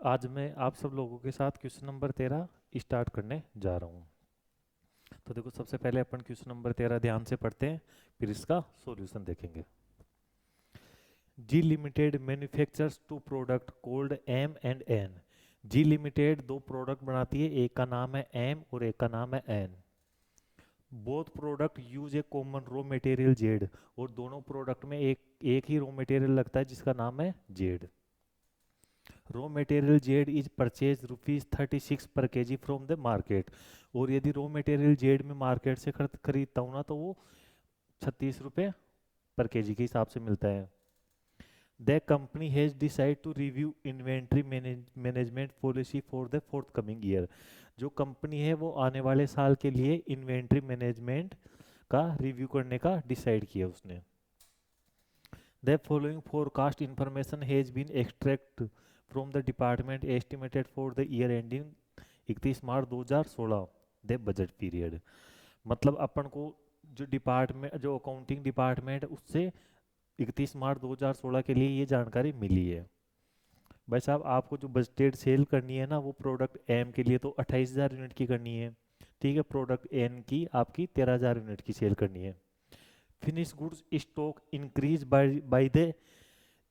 आज मैं आप सब लोगों के साथ क्वेश्चन नंबर 13 स्टार्ट करने जा रहा हूँ। तो देखो, सबसे पहले अपन क्वेश्चन नंबर 13 ध्यान से पढ़ते हैं, फिर इसका सॉल्यूशन देखेंगे। G limited manufactures two product cold M and N. G limited दो प्रोडक्ट बनाती है, एक का नाम है एम और एक का नाम है एन। बोथ प्रोडक्ट यूज ए कॉमन रॉ मटेरियल जेड, और दोनों प्रोडक्ट में एक ही रॉ मटेरियल लगता है जिसका नाम है Z. Raw material Z is purchase ₹36 पर केजी फ्रॉम द मार्केट। और यदि रॉ मटेरियल जेड में मार्केट से खरीदता हूँ ना, तो वो 36 रुपये पर केजी के हिसाब से मिलता है। The company has decide to review inventory management policy for the forthcoming year. जो कंपनी है वो आने वाले साल के लिए इन्वेंट्री मैनेजमेंट का रिव्यू करने का डिसाइड किया उसने। The following forecast information has been extracted from the department estimated for the year ending 31 March 2016 the budget period। मतलब अपन को जो अकाउंटिंग डिपार्टमेंट उससे 31 मार्च 2016 के लिए ये जानकारी मिली है। भाई साहब, आपको जो बजटेड सेल करनी है ना, वो प्रोडक्ट एम के लिए तो 28,000 यूनिट की करनी है। ठीक है, प्रोडक्ट एन की आपकी 13,000 यूनिट की सेल करनी है। Finish goods stock increase by the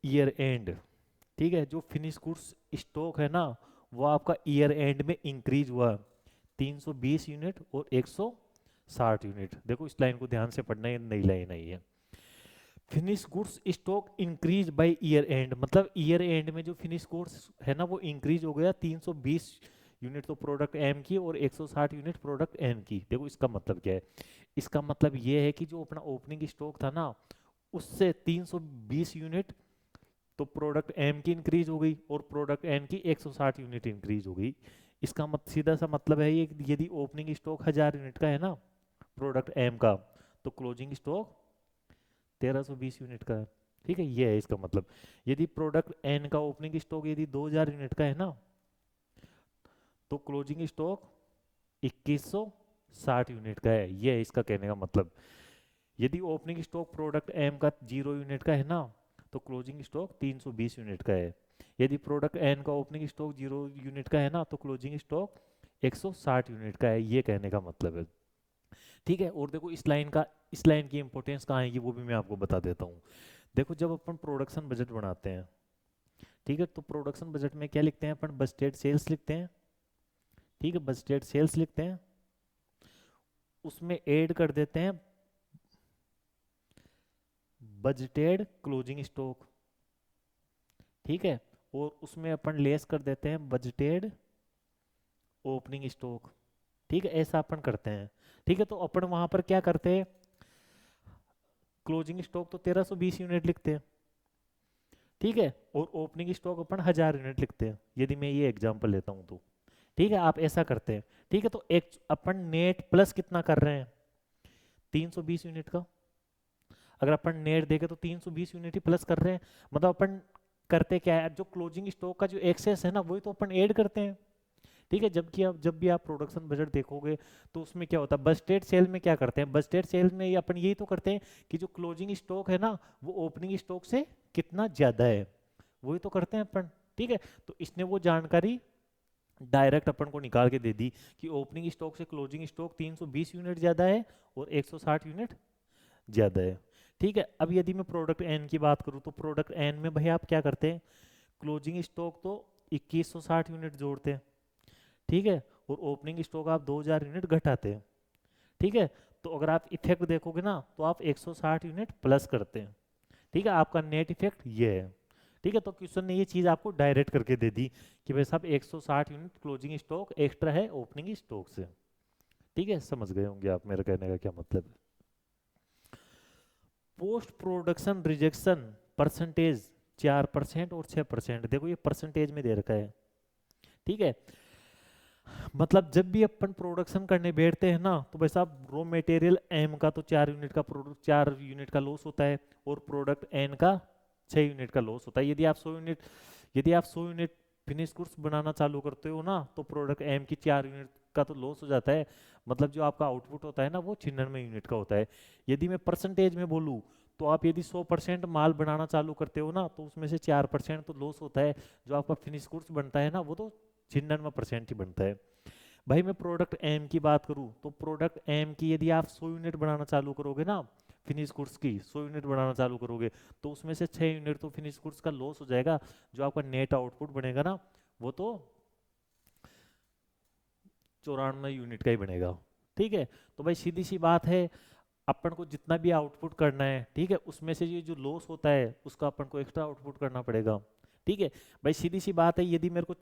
year and. ठीक है, जो फिनिश गुड्स स्टॉक है ना, वो आपका ईयर एंड में इंक्रीज हुआ 320 यूनिट और 160 यूनिट। देखो, इस लाइन को ध्यान से पढ़ना, ये नई लाइन आई है। Finish goods stock increase by year and, मतलब ईयर एंड में जो फिनिश गुड्स है ना, वो इंक्रीज हो गया 320 यूनिट तो प्रोडक्ट एम की और 160 यूनिट प्रोडक्ट एन की। देखो, इसका मतलब क्या है? इसका मतलब ये है कि जो अपना ओपनिंग स्टॉक था ना, उससे 320 यूनिट तो प्रोडक्ट एम की इंक्रीज हो गई और प्रोडक्ट एन की 160 यूनिट इंक्रीज हो गई। इसका सीधा सा मतलब है ये कि यदि ओपनिंग स्टॉक 1000 यूनिट का है ना प्रोडक्ट एम का, तो क्लोजिंग स्टॉक 1320 यूनिट का है। ठीक है, ये है इसका मतलब। यदि प्रोडक्ट एन का ओपनिंग स्टॉक यदि 2000 यूनिट का है ना, तो क्लोजिंग स्टॉक 2160 यूनिट का है। ये है इसका कहने का मतलब। यदि ओपनिंग स्टॉक प्रोडक्ट एम का 0 यूनिट का है ना, तो क्लोजिंग स्टॉक 320 यूनिट का है। यदि प्रोडक्ट एन का ओपनिंग स्टॉक 0 यूनिट का है ना, तो क्लोजिंग स्टॉक 160 यूनिट का है। ये कहने का मतलब है। ठीक है, और देखो इस लाइन की इंपॉर्टेंस कहाँ है वो भी मैं आपको बता देता हूँ। देखो, जब अपन प्रोडक्शन बजट बनाते हैं, ठीक है, तो प्रोडक्शन बजट में क्या लिखते हैं अपन? बजटेड सेल्स लिखते हैं। ठीक है, बजटेड सेल्स लिखते हैं, उसमें ऐड कर देते हैं बजटेड क्लोजिंग स्टॉक। ठीक है, और उसमें अपन लेस कर देते हैं बजटेड ओपनिंग स्टॉक। ठीक है, ऐसा अपन करते हैं। ठीक है, तो अपन वहां पर क्या करते हैं? क्लोजिंग स्टॉक तो 1320 यूनिट लिखते हैं। ठीक है, और ओपनिंग स्टॉक अपन 1000 यूनिट लिखते हैं, यदि मैं ये एग्जांपल लेता हूं तो। ठीक है, आप ऐसा करते हैं। ठीक है, तो एक अपन नेट प्लस कितना कर रहे हैं? 320 यूनिट का। अगर अपन नेट देखें तो 320 यूनिट ही प्लस कर रहे हैं। मतलब अपन करते क्या है, जो क्लोजिंग स्टॉक का जो एक्सेस है ना, वही तो अपन ऐड करते हैं। ठीक है, जब भी आप प्रोडक्शन बजट देखोगे, तो उसमें क्या होता है? बजटेड सेल में क्या करते हैं? बजटेड सेल में अपन यही तो करते हैं कि जो क्लोजिंग स्टॉक है ना, वो ओपनिंग स्टॉक से कितना ज्यादा है, वही तो करते हैं अपन। ठीक है, तो इसने वो जानकारी डायरेक्ट अपन को निकाल के दे दी कि ओपनिंग स्टॉक से क्लोजिंग स्टॉक 320 यूनिट ज्यादा है और 160 यूनिट ज्यादा है। ठीक है, अब यदि मैं प्रोडक्ट एन की बात करूं, तो प्रोडक्ट एन में भाई आप क्या करते हैं? क्लोजिंग स्टॉक तो 2160 यूनिट जोड़ते हैं। ठीक है, और ओपनिंग स्टॉक आप 2000 यूनिट घटाते हैं। ठीक है, तो अगर आप इफेक्ट देखोगे ना, तो आप 160 यूनिट प्लस करते हैं। ठीक है, आपका नेट इफेक्ट ये है। ठीक है, तो क्वेश्चन ने ये चीज आपको डायरेक्ट करके दे दी कि भाई साहब 160 यूनिट क्लोजिंग स्टॉक एक्स्ट्रा है ओपनिंग स्टॉक से। ठीक है, समझ गए होंगे आप मेरे कहने का क्या मतलब है। पोस्ट प्रोडक्शन रिजेक्शन परसेंटेज 4% और 6%। देखो, ये परसेंटेज में दे रखा है। ठीक है, मतलब जब भी अपन प्रोडक्शन करने बैठते हैं ना, तो भाई साहब रॉ मटेरियल एम का तो 4 यूनिट का प्रोडक्ट 4 यूनिट का लॉस होता है, और प्रोडक्ट एन का 6 यूनिट का लॉस होता है। यदि आप 100 यूनिट फिनिश गुड्स बनाना चालू करते हो ना, तो प्रोडक्ट एम की 4 यूनिट का तो लॉस हो जाता है। मतलब जो आपका आउटपुट होता है ना, वो 96 यूनिट का होता है। यदि मैं परसेंटेज में बोलूँ, तो आप यदि 100% माल बनाना चालू करते हो ना, तो उसमें से 4% तो लॉस होता है। जो आपका फिनिश गुड्स बनता है ना, वो तो 96% ही बनता है। भाई मैं प्रोडक्ट एम की बात करूँ, तो प्रोडक्ट एम की यदि आप 100 यूनिट बनाना चालू करोगे ना, फिनिश गुड्स की 100 यूनिट बनाना चालू करोगे, तो उसमें से 6 यूनिट तो फिनिश गुड्स का लॉस हो जाएगा। जो आपका नेट आउटपुट बनेगा ना, वो तो 94 यूनिट का ही बनेगा। ठीक है, तो भाई सीधी सी बात है, अपन को जितना भी आउटपुट करना है, ठीक है, उसमें से ये जो लॉस होता है उसका अपन को एक्स्ट्रा आउटपुट करना पड़ेगा। ठीक है भाई, सीधी सी बात है, यदि मेरे को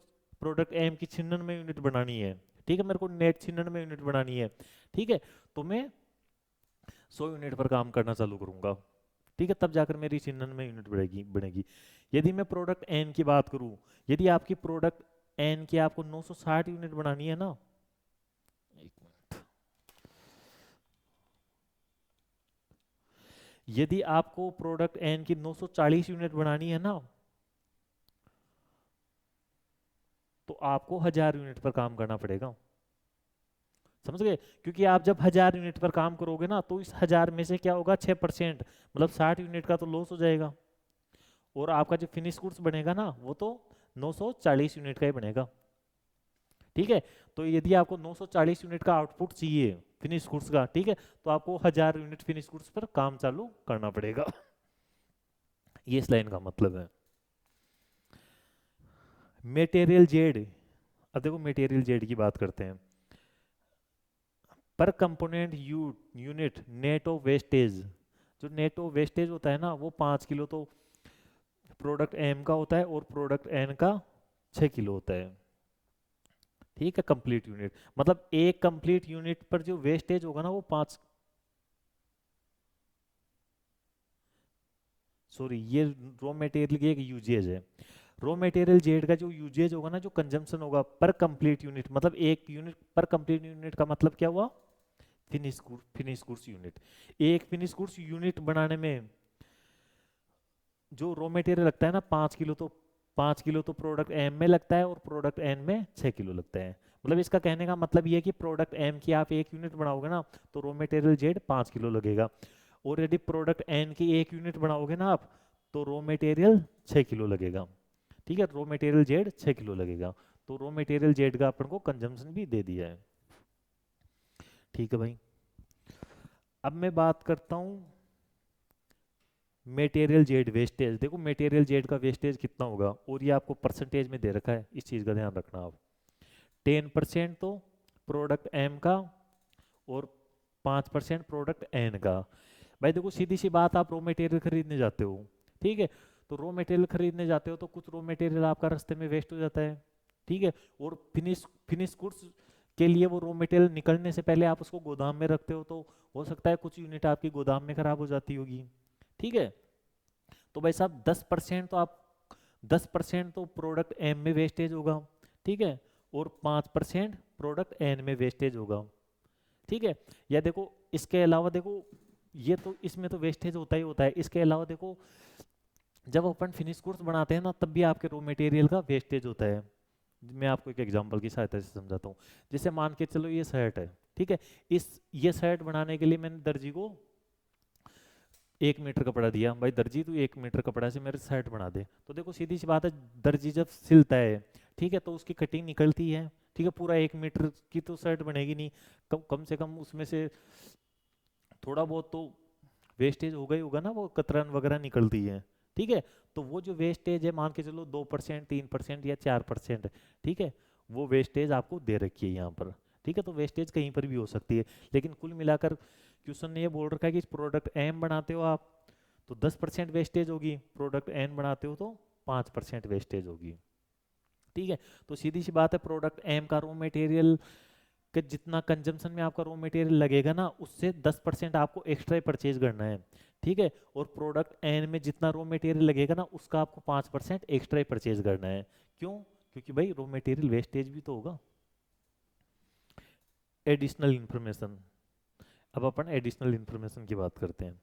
प्रोडक्ट एम की 96 यूनिट बनानी है, ठीक है, मेरे को नेट 96 यूनिट बनानी है, ठीक है, तो मैं 100 यूनिट पर काम करना चालू करूंगा। ठीक है, तब जाकर मेरी 96 यूनिट बढ़ेगी बनेगी। यदि मैं प्रोडक्ट एन की बात करूं, यदि आपकी प्रोडक्ट एन की आपको 960 यूनिट बनानी है ना, एक मिनट, यदि आपको प्रोडक्ट एन की 940 यूनिट बनानी है ना, तो आपको 1000 यूनिट पर काम करना पड़ेगा। समझ गए? क्योंकि आप जब 1000 यूनिट पर काम करोगे ना, तो इस 1000 में से क्या होगा, 6%, मतलब 60 यूनिट का तो लॉस हो जाएगा। और आपका जो फिनिश गुड्स बनेगा ना, वो तो 940 यूनिट का ही बनेगा। ठीक है, तो यदि आपको 940 यूनिट का आउटपुट चाहिए फिनिश गुड्स का, ठीक है, तो आपको 1000 यूनिट फिनिश गुड्स पर काम चालू करना पड़ेगा। ये इस लाइन का मतलब है। मटेरियल जेड, अब देखो मटेरियल जेड की बात करते हैं। पर component unit net of wastage, जो नेट ऑफ वेस्टेज होता है ना, वो 5 किलो तो प्रोडक्ट एम का होता है, और प्रोडक्ट एन का 6 किलो होता है। ठीक है, कंप्लीट यूनिट मतलब एक कंप्लीट यूनिट पर जो वेस्टेज होगा ना, वो 5, सॉरी, ये रॉ मटेरियल की एक यूजेज है। रॉ मटेरियल जेड का जो यूजेज होगा ना, जो कंजम्पशन होगा पर कंप्लीट यूनिट, मतलब एक यूनिट पर कंप्लीट यूनिट का मतलब क्या हुआ, फिनिश गुड्स यूनिट। एक फिनिश गुड्स यूनिट बनाने में जो रॉ मटेरियल लगता है ना, 5 किलो, तो 5 किलो तो प्रोडक्ट एम में लगता है, और प्रोडक्ट एन में 6 किलो लगता है। मतलब इसका कहने का मतलब ये है कि प्रोडक्ट एम की आप एक यूनिट बनाओगे ना, तो रॉ मटेरियल जेड 5 किलो लगेगा। और यदि प्रोडक्ट एन की एक यूनिट बनाओगे ना आप, तो रॉ मटेरियल 6 किलो लगेगा। ठीक है, रॉ मटेरियल जेड 6 किलो लगेगा। तो रॉ मटेरियल जेड का अपन को कंजम्पशन भी दे दिया है। ठीक है भाई, अब मैं बात करता हूँ मटेरियल जेड वेस्टेज। देखो मटेरियल जेड का वेस्टेज कितना होगा, और ये आपको परसेंटेज में दे रखा है, इस चीज़ का ध्यान रखना आप। 10% तो प्रोडक्ट एम का, और 5% प्रोडक्ट एन का। भाई देखो सीधी सी बात, आप रॉ मटेरियल खरीदने जाते हो, ठीक है, तो रॉ मटेरियल खरीदने जाते हो, तो कुछ रॉ मटेरियल आपका रास्ते में वेस्ट हो जाता है। ठीक है, और फिनिश गुड्स के लिए वो रॉ मटेरियल निकलने से पहले आप उसको गोदाम में रखते हो, तो हो सकता है कुछ यूनिट आपकी गोदाम में खराब हो जाती होगी। ठीक है, तो भाई साहब 10% तो आप, 10% तो प्रोडक्ट एम में वेस्टेज होगा। ठीक है, और 5% प्रोडक्ट एन में वेस्टेज होगा। ठीक है, या देखो इसके अलावा देखो, ये तो इसमें तो वेस्टेज होता ही होता है, इसके अलावा देखो जब अपन फिनिश गुड्स बनाते हैं ना, तब भी आपके रॉ मटेरियल का वेस्टेज होता है। मैं आपको एक एग्जांपल की सहायता से समझाता हूँ। जैसे मान के चलो ये शर्ट है, ठीक है, इस ये शर्ट बनाने के लिए मैंने दर्जी को 1 मीटर कपड़ा दिया, भाई दर्जी तू 1 मीटर कपड़ा से मेरे शर्ट बना दे। तो देखो सीधी सी बात है, दर्जी जब सिलता है, ठीक है, तो उसकी कटिंग निकलती है। ठीक है, पूरा 1 मीटर की तो शर्ट बनेगी नहीं, कम कम से कम उसमें से थोड़ा बहुत तो वेस्टेज होगा ही होगा ना, वो कतरन वगैरह निकलती है। ठीक है, तो वो जो वेस्टेज है, मान के चलो 2%, 3% या 4%, ठीक है, वो वेस्टेज आपको दे रखी है यहाँ पर। ठीक है, तो वेस्टेज कहीं पर भी हो सकती है, लेकिन कुल मिलाकर क्वेश्चन ने ये बोल रखा है कि प्रोडक्ट एम बनाते हो आप, तो 10% वेस्टेज होगी, प्रोडक्ट एन बनाते हो तो 5% वेस्टेज होगी। ठीक है, तो सीधी सी बात है, प्रोडक्ट एम का रॉ मटेरियल कि जितना कंजम्पशन में आपका रॉ मटेरियल लगेगा ना, उससे 10% आपको एक्स्ट्रा परचेज करना है। ठीक है, और प्रोडक्ट एन में जितना रॉ मटेरियल लगेगा ना, उसका आपको 5% एक्स्ट्रा परचेज करना है। क्यों? क्योंकि भाई रॉ मटेरियल वेस्टेज भी तो होगा। एडिशनल इंफॉर्मेशन, अब अपन एडिशनल इंफॉर्मेशन की बात करते हैं।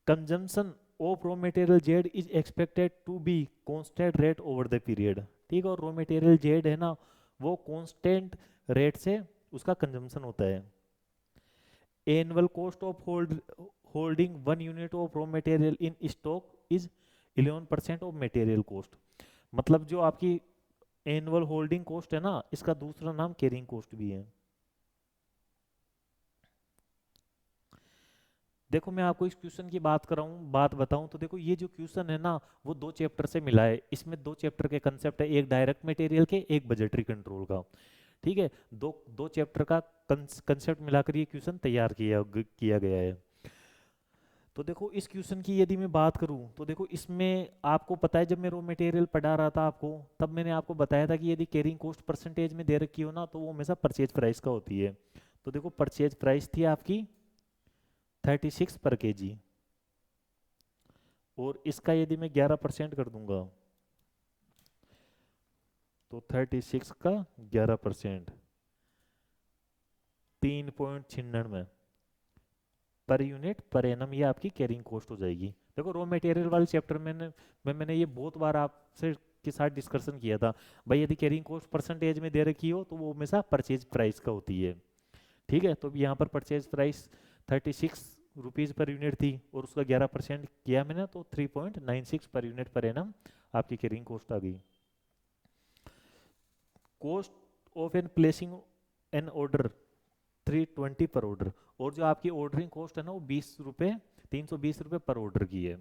Consumption of raw material Z is expected to be constant rate over the period. ठीक है, और रॉ मटेरियल जेड है ना, वो कांस्टेंट रेट से उसका कंजम्पशन होता है। Annual cost of holding 1 unit of raw material in stock is 11% of material cost. मतलब जो आपकी एनुअल होल्डिंग कॉस्ट है ना, इसका दूसरा नाम कैरिंग कॉस्ट भी है। देखो मैं आपको इस क्वेश्चन की बात बताऊं तो देखो ये जो क्वेश्चन है ना, वो 2 चैप्टर से मिला है। इसमें 2 चैप्टर के कंसेप्ट है, एक डायरेक्ट मटेरियल के, एक बजटरी कंट्रोल का। ठीक है, दो दो चैप्टर का कंसेप्ट मिलाकर ये क्वेश्चन तैयार किया गया है। तो देखो इस क्वेश्चन की यदि मैं बात करूं तो देखो इसमें आपको पता है, जब मैं रॉ मटेरियल पढ़ा रहा था आपको, तब मैंने आपको बताया था कि यदि कैरिंग कॉस्ट परसेंटेज में दे रखी हो ना, तो वो हमेशा परचेज प्राइस का होती है। तो देखो परचेज प्राइस थी आपकी 36 पर केजी, और इसका यदि मैं 11% कर दूंगा तो 36 का 11% 3.96 पर यूनिट पर एनम, ये आपकी कैरिंग कॉस्ट हो जाएगी। देखो रॉ मटेरियल वाले चैप्टर मैंने ये बहुत बार आपसे के साथ डिस्कशन किया था भाई, यदि कैरिंग कॉस्ट परसेंटेज में दे रखी हो तो वो हमेशा परचेज प्राइस का होती है। ठीक है, तो यहाँ पर purchase price 36 rupees per unit थी, और उसका 11% किया मैंने, तो 3.96 पर यूनिट पर एनम आपकी कैरिंग कॉस्ट आ गई। Cost of an placing an order 320 पर ऑर्डर, और जो आपकी ऑर्डरिंग कॉस्ट है ना, वो 20 रुपये 320 रुपये पर ऑर्डर की है।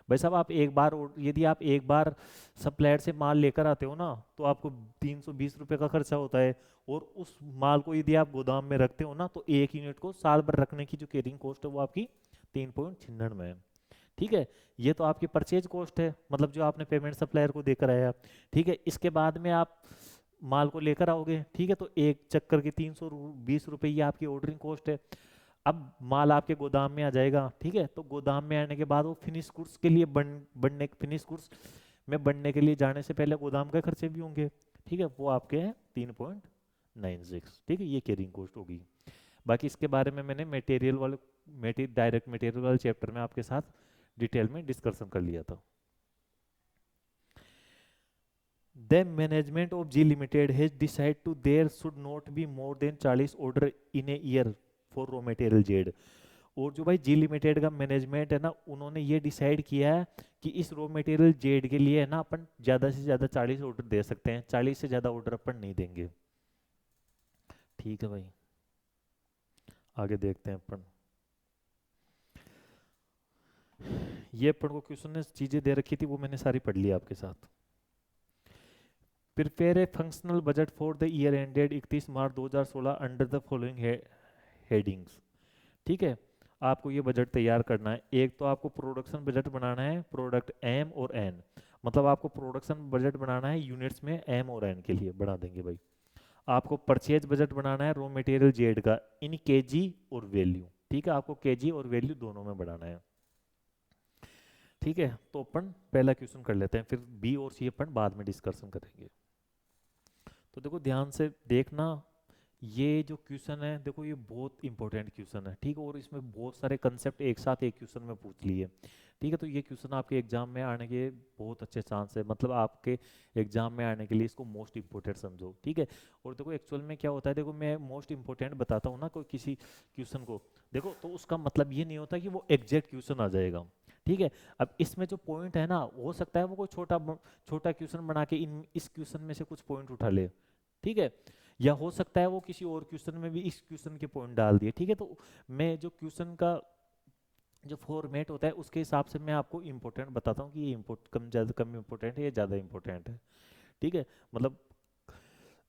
भाई साहब आप एक बार यदि आप एक बार सप्लायर से माल लेकर आते हो ना, तो आपको 320 रुपये का खर्चा होता है, और उस माल को यदि आप गोदाम में रखते हो ना, तो 1 यूनिट को साल भर रखने की जो कैरिंग कॉस्ट है वो आपकी 3.96 है। ठीक है, ये तो आपकी परचेज कॉस्ट है, मतलब जो आपने पेमेंट सप्लायर को देकर आया। ठीक है, इसके बाद में आप माल को लेकर आओगे, ठीक है, तो एक चक्कर के 320 रुपये ये आपकी ऑर्डरिंग कॉस्ट है। अब माल आपके गोदाम में आ जाएगा, ठीक है, तो गोदाम में आने के बाद वो फिनिश गुड्स के लिए बनने फिनिश गुड्स में बनने के लिए जाने से पहले गोदाम के खर्चे भी होंगे। ठीक है, वो आपके हैं 3.96। ठीक है, ये कैरिंग कॉस्ट होगी। बाकी इसके बारे में मैंने डायरेक्ट मटेरियल वाले चैप्टर में आपके साथ डिटेल में डिस्कशन कर लिया था। The management of G Limited has decided to there should not be more than 40 order in a year for raw material Z। और जो भाई जी लिमिटेड का मैनेजमेंट है ना, उन्होंने ये डिसाइड किया है कि इस रॉ मटेरियल जेड के लिए है ना, अपन ज़्यादा से ज़्यादा 40 ऑर्डर दे सकते हैं, 40 से ज़्यादा ऑर्डर अपन नहीं देंगे। ठीक है भाई, आगे देखते हैं अपन। ये अपन को क्वेश्चन ने चीज़ें दे रखी थी, वो मैंने सारी पढ़ ली आपके साथ। Prepare a functional budget for the year ended 31 March 2016 under the following headings. ठीक है, आपको ये बजट तैयार करना है। एक तो आपको प्रोडक्शन बजट बनाना है, प्रोडक्ट एम और एन, मतलब आपको प्रोडक्शन बजट बनाना है यूनिट्स में एम और एन के लिए बना देंगे भाई। आपको परचेज बजट बनाना है रॉ मटेरियल जेड का इन केजी और वैल्यू। ठीक है, आपको केजी और वैल्यू दोनों में बनाना है। ठीक है, तो अपन पहला क्वेश्चन कर लेते हैं, फिर बी और सी अपन बाद में डिस्कशन करेंगे। तो देखो ध्यान से देखना, ये जो क्वेश्चन है देखो ये बहुत इंपॉर्टेंट क्वेश्चन है। ठीक है, और इसमें बहुत सारे कंसेप्ट एक साथ एक क्वेश्चन में पूछ लिए। ठीक है, तो ये क्वेश्चन आपके एग्जाम में आने के बहुत अच्छे चांस है, मतलब आपके एग्जाम में आने के लिए इसको मोस्ट इंपॉर्टेंट समझो। ठीक है, और देखो एक्चुअल में क्या होता है, देखो मैं मोस्ट इंपॉर्टेंट बताता हूँ ना कोई किसी क्वेश्चन को, देखो तो उसका मतलब ये नहीं होता कि वो एग्जैक्ट क्वेश्चन आ जाएगा। ठीक है, अब इसमें जो पॉइंट है ना, हो सकता है वो कोई छोटा क्वेश्चन बना के इस क्वेश्चन में से कुछ पॉइंट उठा ले। ठीक है, या हो सकता है वो किसी और क्वेश्चन में भी इस क्वेश्चन के पॉइंट डाल दिए। ठीक है, तो मैं जो क्वेश्चन का जो फॉर्मेट होता है उसके हिसाब से मैं आपको इंपॉर्टेंट बताता हूँ कि ये कम इंपॉर्टेंट है या ज़्यादा इंपॉर्टेंट है। ठीक है, मतलब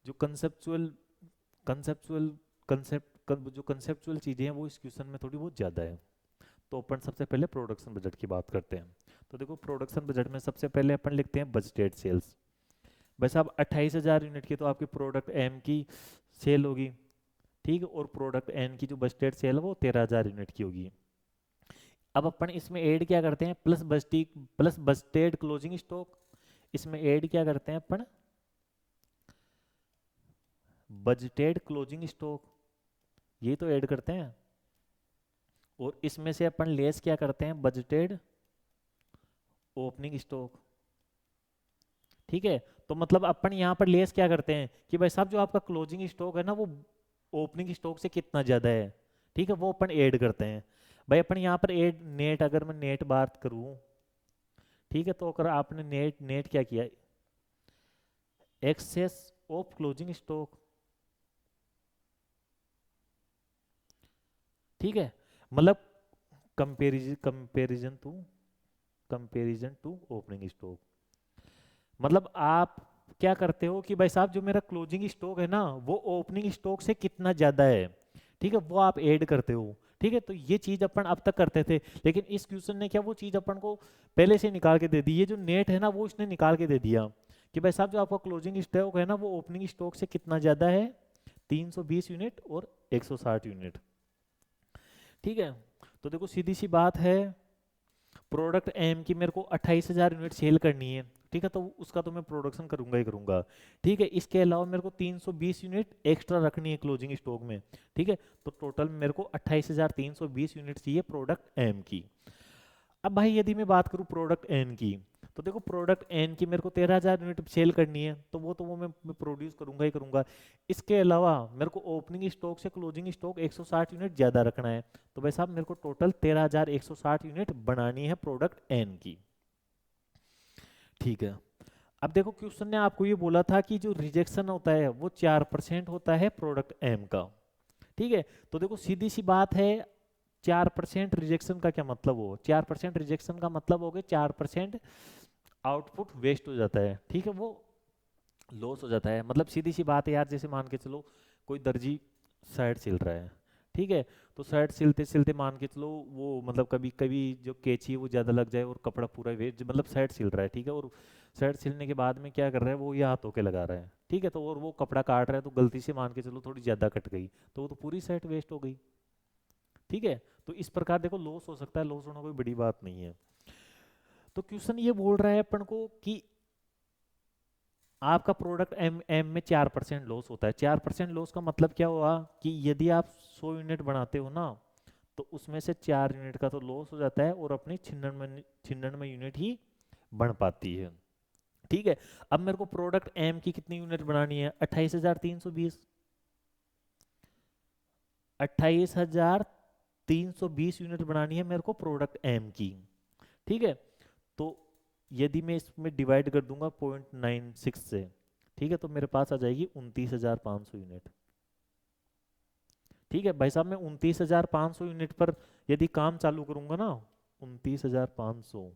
जो कंसेप्चुअल जो कंसेप्चुअल चीज़ें हैं वो इस क्वेश्चन में थोड़ी बहुत ज़्यादा है। तो अपन सबसे पहले प्रोडक्शन बजट की बात करते हैं। तो देखो प्रोडक्शन बजट में सबसे पहले अपन लिखते हैं बजटेड सेल्स। बस अब 28,000 यूनिट की तो आपकी प्रोडक्ट एम की सेल होगी। ठीक है, और प्रोडक्ट एन की जो बजटेड सेल है वो 13,000 यूनिट की होगी। अब अपन इसमें ऐड क्या करते हैं, प्लस बजटेड क्लोजिंग स्टॉक। इसमें ऐड क्या करते हैं अपन, बजटेड क्लोजिंग स्टॉक, ये तो ऐड करते हैं। और इसमें से अपन लेस क्या करते हैं, बजटेड ओपनिंग स्टॉक। ठीक है, तो मतलब अपन यहाँ पर लेस क्या करते हैं कि भाई साहब जो आपका क्लोजिंग स्टॉक है ना, वो ओपनिंग स्टॉक से कितना ज़्यादा है। ठीक है, वो अपन ऐड करते हैं। भाई अपन यहाँ पर एड नेट, अगर मैं नेट बात करूँ, ठीक है, तो अगर आपने नेट नेट क्या किया, एक्सेस ऑफ क्लोजिंग स्टॉक, ठीक है, मतलब कंपेरिजन टू ओपनिंग स्टॉक, मतलब आप क्या करते हो कि भाई साहब जो मेरा क्लोजिंग स्टॉक है ना वो ओपनिंग स्टॉक से कितना ज्यादा है, ठीक है, वो आप ऐड करते हो। ठीक है, तो ये चीज अपन अब तक करते थे, लेकिन इस क्वेश्चन ने क्या वो चीज अपन को पहले से निकाल के दे दी, ये जो नेट है ना वो इसने निकाल के दे दिया कि भाई साहब जो आपका क्लोजिंग स्टॉक है ना वो ओपनिंग स्टॉक से कितना ज्यादा है, 320 यूनिट और 160 यूनिट। ठीक है, तो देखो सीधी सी बात है, प्रोडक्ट एम की मेरे को 28,000 यूनिट सेल करनी है, ठीक है, तो उसका तो मैं प्रोडक्शन करूंगा ही करूंगा। ठीक है, इसके अलावा मेरे को 320 यूनिट एक्स्ट्रा रखनी है क्लोजिंग स्टॉक में। ठीक है, तो टोटल मेरे को 28,320 यूनिट चाहिए प्रोडक्ट एम की। अब भाई यदि मैं बात करूं प्रोडक्ट एन की, तो देखो प्रोडक्ट एन की मेरे को 13,000 यूनिट सेल करनी है, तो वो मैं प्रोड्यूस करूंगा ही करूंगा। इसके अलावा मेरे को ओपनिंग स्टॉक से क्लोजिंग स्टॉक 160 यूनिट ज़्यादा रखना है, तो भाई साहब मेरे को टोटल 13,160 यूनिट बनानी है प्रोडक्ट एन की। ठीक है, अब देखो क्वेश्चन ने आपको ये बोला था कि जो रिजेक्शन होता है वो 4% होता है प्रोडक्ट एम का। ठीक है, तो देखो सीधी सी बात है, 4% रिजेक्शन का क्या मतलब हो, 4% रिजेक्शन का मतलब हो गया 4% आउटपुट वेस्ट हो जाता है। ठीक है, वो लॉस हो जाता है, मतलब सीधी सी बात है यार, जैसे मान के चलो कोई दर्जी शर्ट सिल रहा है, ठीक है, तो शर्ट सिलते सिलते मान के चलो वो मतलब कभी कभी जो कैंची है वो ज़्यादा लग जाए और कपड़ा पूरा वेस्ट, मतलब शर्ट सिल रहा है, ठीक है, और शर्ट सिलने के बाद में क्या कर रहा है वो ये हाथों के लगा रहा है, ठीक है, तो और वो कपड़ा काट रहा है तो गलती से मान के चलो थोड़ी ज़्यादा कट गई, तो वो तो पूरी शर्ट वेस्ट हो गई। ठीक है, तो इस प्रकार देखो लॉस हो सकता है, लॉस होना कोई बड़ी बात नहीं है। तो क्वेश्चन ये बोल रहा है अपन को कि आपका प्रोडक्ट एम एम में 4% लॉस होता है। 4% लॉस का मतलब क्या हुआ कि यदि आप 100 यूनिट बनाते हो ना, तो उसमें से 4 यूनिट का तो लॉस हो जाता है और अपनी 96 यूनिट ही बन पाती है। ठीक है, अब मेरे को प्रोडक्ट एम की कितनी यूनिट बनानी है, 28,320, 28,320 यूनिट बनानी है मेरे को प्रोडक्ट एम की। ठीक है, तो यदि मैं इसमें डिवाइड कर दूंगा 0.96 से, ठीक है, तो मेरे पास आ जाएगी 29,500 यूनिट। ठीक है भाई साहब, मैं 29,500 यूनिट पर यदि काम चालू करूंगा ना, 29,500,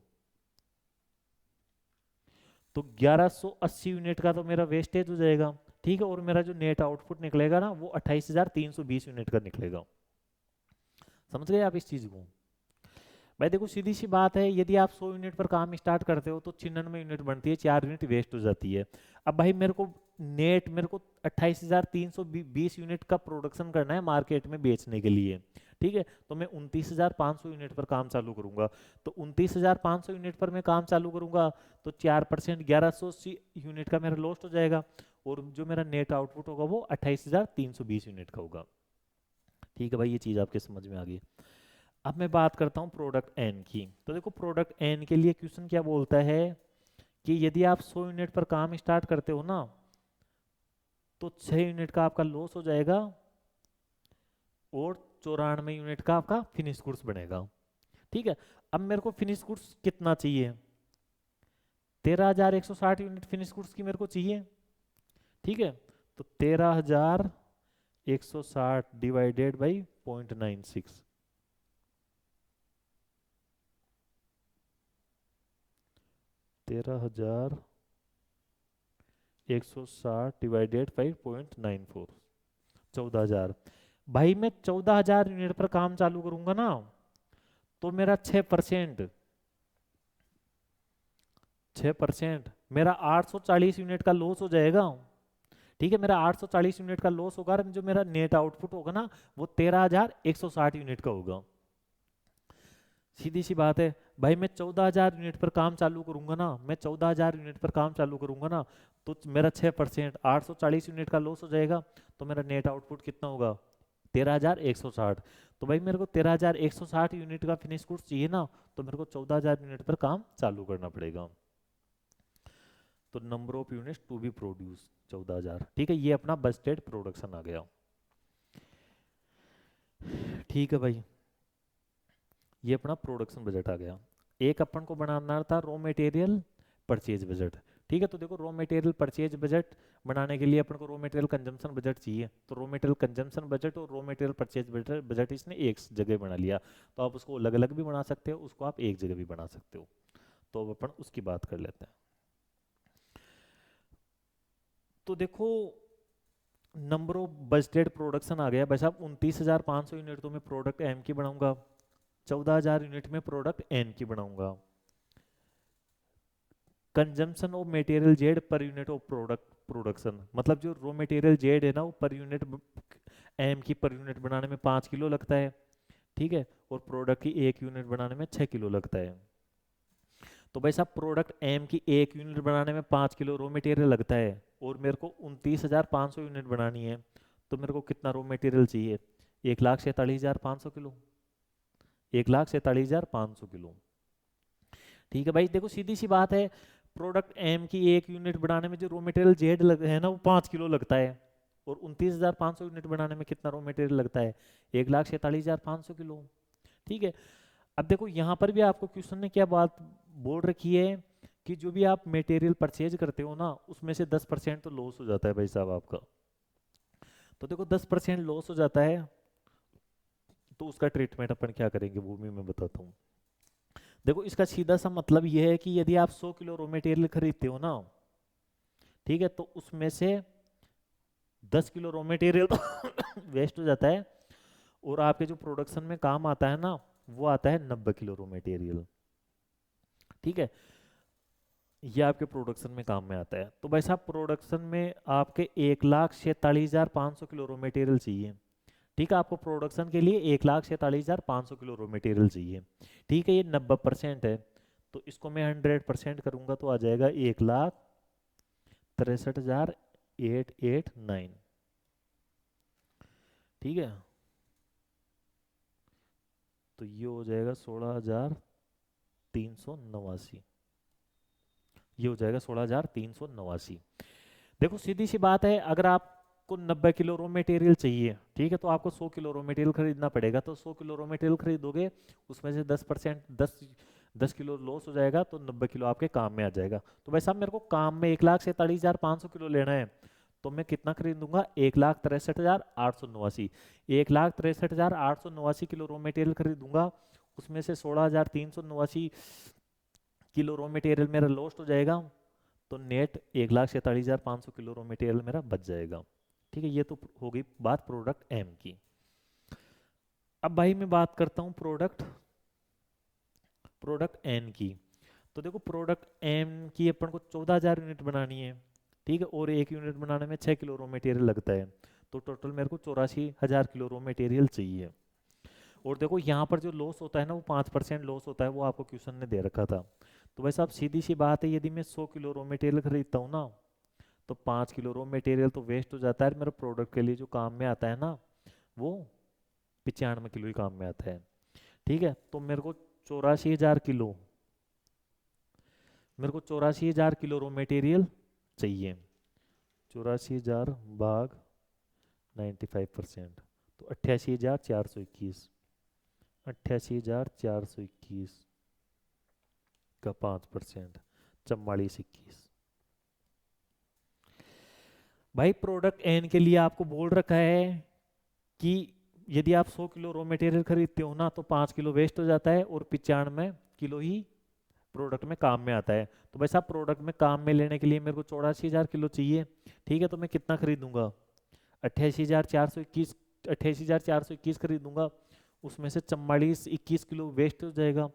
तो 1180 यूनिट का तो मेरा वेस्टेज हो जाएगा। ठीक है, और मेरा जो नेट आउटपुट निकलेगा ना वो 28,320 यूनिट का निकलेगा। समझ गए आप इस चीज को? भाई देखो सीधी सी बात है, यदि आप 100 यूनिट पर काम स्टार्ट करते हो तो 96 यूनिट बनती है, 4 यूनिट वेस्ट हो जाती है। अब भाई मेरे को नेट मेरे को 28,320 यूनिट का प्रोडक्शन करना है मार्केट में बेचने के लिए। ठीक है, तो मैं 29,500 यूनिट पर काम चालू करूंगा, तो 29,500 यूनिट पर मैं काम चालू करूंगा, तो 4% 1180 यूनिट का मेरा लॉस्ट हो जाएगा, और जो मेरा नेट आउटपुट होगा वो 28,320 यूनिट का होगा। ठीक है भाई, ये चीज़ आपके समझ में आ गई। अब मैं बात करता हूँ प्रोडक्ट एन की, तो देखो प्रोडक्ट एन के लिए क्वेश्चन क्या बोलता है कि यदि आप 100 यूनिट पर काम स्टार्ट करते हो ना, तो 6 यूनिट का आपका लॉस हो जाएगा और 94 यूनिट का आपका फिनिश गुड्स बनेगा। ठीक है, अब मेरे को फिनिश गुड्स कितना चाहिए, 13,160 यूनिट फिनिश गुड्स की मेरे को चाहिए। ठीक है, तो 13,160 डिवाइडेड बाई 0.96, 13,160 डिवाइडेड बाई 0.94, 14,000। भाई मैं 14,000 यूनिट पर काम चालू करूंगा ना, तो मेरा 6% मेरा 840 यूनिट का लॉस हो जाएगा। ठीक है, मेरा 840 यूनिट का लॉस होगा, और जो मेरा नेट आउटपुट होगा ना वो 13,160 यूनिट का होगा। सीधी सी बात है भाई, मैं 14,000 यूनिट पर काम चालू करूंगा ना, मैं 14,000 यूनिट पर काम चालू करूंगा ना, तो मेरा 6% 840 यूनिट का लॉस हो जाएगा, तो मेरा नेट आउटपुट कितना होगा, 13,160। तो भाई मेरे को 13,160 यूनिट का फिनिश गुड्स चाहिए ना, तो मेरे को 14,000 यूनिट पर काम चालू करना पड़ेगा। तो number of units to be produce 14,000। ठीक है, ये अपना बजटेड प्रोडक्शन आ गया। ठीक है भाई, ये अपना प्रोडक्शन बजट आ गया। एक अपन को बनाना था रॉ मटेरियल परचेज बजट। ठीक है, तो देखो रॉ मटेरियल परचेज बजट बनाने के लिए अपन को रॉ मटेरियल कंजम्पशन बजट चाहिए। तो रॉ मटेरियल कंजम्पशन बजट और रॉ मटेरियल परचेज बजट इसने एक जगह बना लिया। तो आप उसको अलग अलग भी बना सकते हो, उसको आप एक जगह भी बना सकते हो। तो अब अपन उसकी बात कर लेते हैं। तो देखो नंबर ऑफ बजटेड प्रोडक्शन आ गया भाई साहब। 29,500 यूनिट तो मैं प्रोडक्ट एम की बनाऊंगा, 14,000 यूनिट में प्रोडक्ट एन की बनाऊंगा। Consumption of material Z per unit of product production, मतलब जो रॉ मटेरियल जेड है ना वो पर यूनिट एम की पर यूनिट बनाने में 5 किलो लगता है। ठीक है, और प्रोडक्ट की एक यूनिट बनाने में 6 किलो लगता है। तो भाई साहब प्रोडक्ट एम की एक यूनिट बनाने में 5 किलो रॉ मटेरियल लगता है, और मेरे को 29,500 यूनिट बनानी है। तो मेरे को कितना रॉ मटेरियल चाहिए? 1,47,500 किलो। 1,47,500 किलो। ठीक है भाई, देखो सीधी सी बात है, प्रोडक्ट एम की एक यूनिट बनाने में जो रॉ मटेरियल जेड है ना वो 5 किलो लगता है, और 29,500 यूनिट बनाने में कितना रॉ मटेरियल लगता है? 1,47,500 किलो। ठीक है, अब देखो यहाँ पर भी आपको क्वेश्चन ने क्या बात बोल रखी है कि जो भी आप मटेरियल परचेज करते हो ना उसमें से 10% तो लॉस हो जाता है भाई साहब आपका। तो देखो 10% लॉस हो जाता है, तो उसका ट्रीटमेंट अपन क्या करेंगे वो भी मैं बताता हूँ। देखो इसका सीधा सा मतलब ये है कि यदि आप 100 किलो रॉ मटेरियल खरीदते हो ना, ठीक है, तो उसमें से 10 किलो रॉ मटेरियल तो वेस्ट हो जाता है, और आपके जो प्रोडक्शन में काम आता है ना वो आता है 90 किलो रॉ मटेरियल। ठीक है, ये आपके प्रोडक्शन में काम में आता है। तो भाई साहब प्रोडक्शन में आपके 1,47,500 किलो रॉ मटेरियल चाहिए। ठीक है, आपको प्रोडक्शन के लिए 1,47,500 किलो रॉ मटेरियल चाहिए। ठीक है, ये 90% है, तो इसको मैं 100% करूंगा तो आ जाएगा 1,63,889। ठीक है, तो ये हो जाएगा 16,389। ये हो जाएगा 16,389। देखो सीधी सी बात है, अगर आपको 90 किलो रॉ मटेरियल चाहिए, ठीक है, तो आपको 100 किलो रॉ मटेरियल खरीदना पड़ेगा। तो 100 किलो रॉ मटेरियल खरीदोगे, उसमें से 10%, 10 किलो लॉस हो जाएगा, तो 90 किलो आपके काम में आ जाएगा। तो भाई साहब मेरे को काम में 1,47,500 किलो लेना है, तो मैं कितना खरीदूंगा? 1,63,889। 1,63,889 किलो रॉ मटेरियल खरीदूंगा, उसमें से 16,389 किलो रॉ मटेरियल मेरा लॉस्ट हो जाएगा, तो नेट 1,47,500 किलो रॉ मटेरियल मेरा बच जाएगा। ठीक है, ये तो हो गई बात प्रोडक्ट एम की। अब भाई मैं बात करता हूँ प्रोडक्ट एन की। तो देखो प्रोडक्ट एम की अपन को 14,000 यूनिट बनानी है। ठीक है, और एक यूनिट बनाने में 6 किलो रॉ मटेरियल लगता है, तो टोटल मेरे को 84,000 किलो रॉ मटेरियल चाहिए। और देखो यहाँ पर जो लॉस होता है ना वो 5% लॉस होता है, वो आपको क्वेश्चन ने दे रखा था। तो भाई साहब सीधी सी बात है, यदि मैं 100 किलो रॉ मटेरियल खरीदता हूँ ना, तो 5 किलो रॉ मटेरियल तो वेस्ट हो जाता है, मेरे प्रोडक्ट के लिए जो काम में आता है ना वो 95 किलो ही काम में आता है। ठीक है, तो मेरे को 84,000 किलो रॉ मटेरियल चाहिए। 84,000 भाग 95%, तो 88,421। 88,421 का 5%, 44,21। भाई प्रोडक्ट एन के लिए आपको बोल रखा है कि यदि आप 100 किलो रॉ मटेरियल खरीदते हो ना, तो 5 किलो वेस्ट हो जाता है, और 95 किलो ही प्रोडक्ट में काम में आता है। तो भाई साहब प्रोडक्ट में काम में लेने के लिए मेरे को 84,000 किलो चाहिए। ठीक है, तो मैं कितना खरीदूंगा? 88,421। 88,421 खरीदूंगा, उसमें से 44,21 किलो वेस्ट हो जाएगा,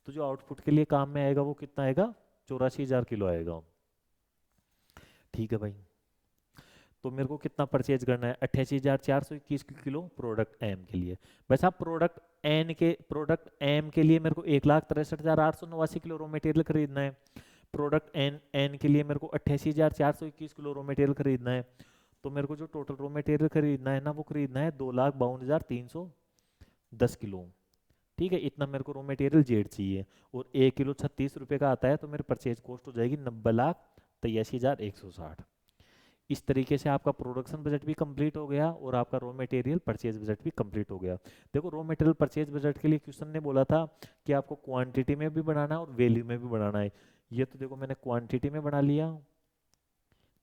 तो जो आउटपुट के लिए काम में आएगा वो कितना आएगा? 84,000 किलो आएगा। ठीक है भाई, तो मेरे को कितना परचेज करना है? 88,421 किलो प्रोडक्ट एम के लिए। वैसे आप प्रोडक्ट एम के लिए मेरे को 1,63,889 किलो रॉ मटेरियल खरीदना है। प्रोडक्ट एन एन के लिए मेरे को 88,421 किलो रॉ मटेरियल खरीदना है। तो मेरे को जो टोटल रॉ मटेरियल खरीदना है ना वो खरीदना है 2,52,310 किलो। ठीक है, इतना मेरे को रॉ मटेरियल जेड चाहिए, और 1 किलो 36 रुपये का आता है, तो मेरी परचेज कॉस्ट हो जाएगी 90,83,160। इस तरीके से आपका प्रोडक्शन बजट भी कंप्लीट हो गया और आपका रॉ मटेरियल परचेज बजट भी कंप्लीट हो गया। देखो रॉ मटेरियल परचेज बजट के लिए क्वेश्चन ने बोला था कि आपको क्वांटिटी में भी बनाना है और वैल्यू में भी बनाना है। ये तो देखो मैंने क्वांटिटी में बना लिया,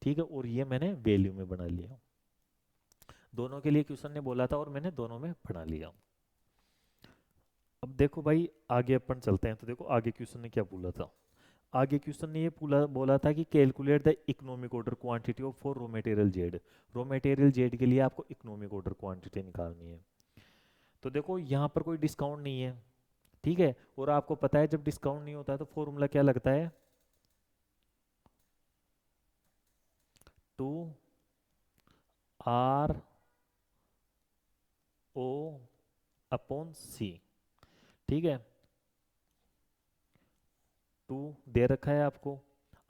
ठीक है, और ये मैंने वैल्यू में बना लिया। दोनों के लिए क्वेश्चन ने बोला था और मैंने दोनों में बना लिया। अब देखो भाई आगे अपन चलते हैं। तो देखो आगे क्वेश्चन ने क्या बोला था। आगे क्वेश्चन ने ये बोला था कि calculate the economic order quantity of for raw material Z. Raw material Z के लिए आपको इकोनॉमिक ऑर्डर क्वांटिटी निकालनी है। तो देखो यहाँ पर कोई डिस्काउंट नहीं है, ठीक है, और आपको पता है जब डिस्काउंट नहीं होता है तो फॉर्मूला क्या लगता है, 2RO/C, ठीक है। 2 दे रखा है आपको।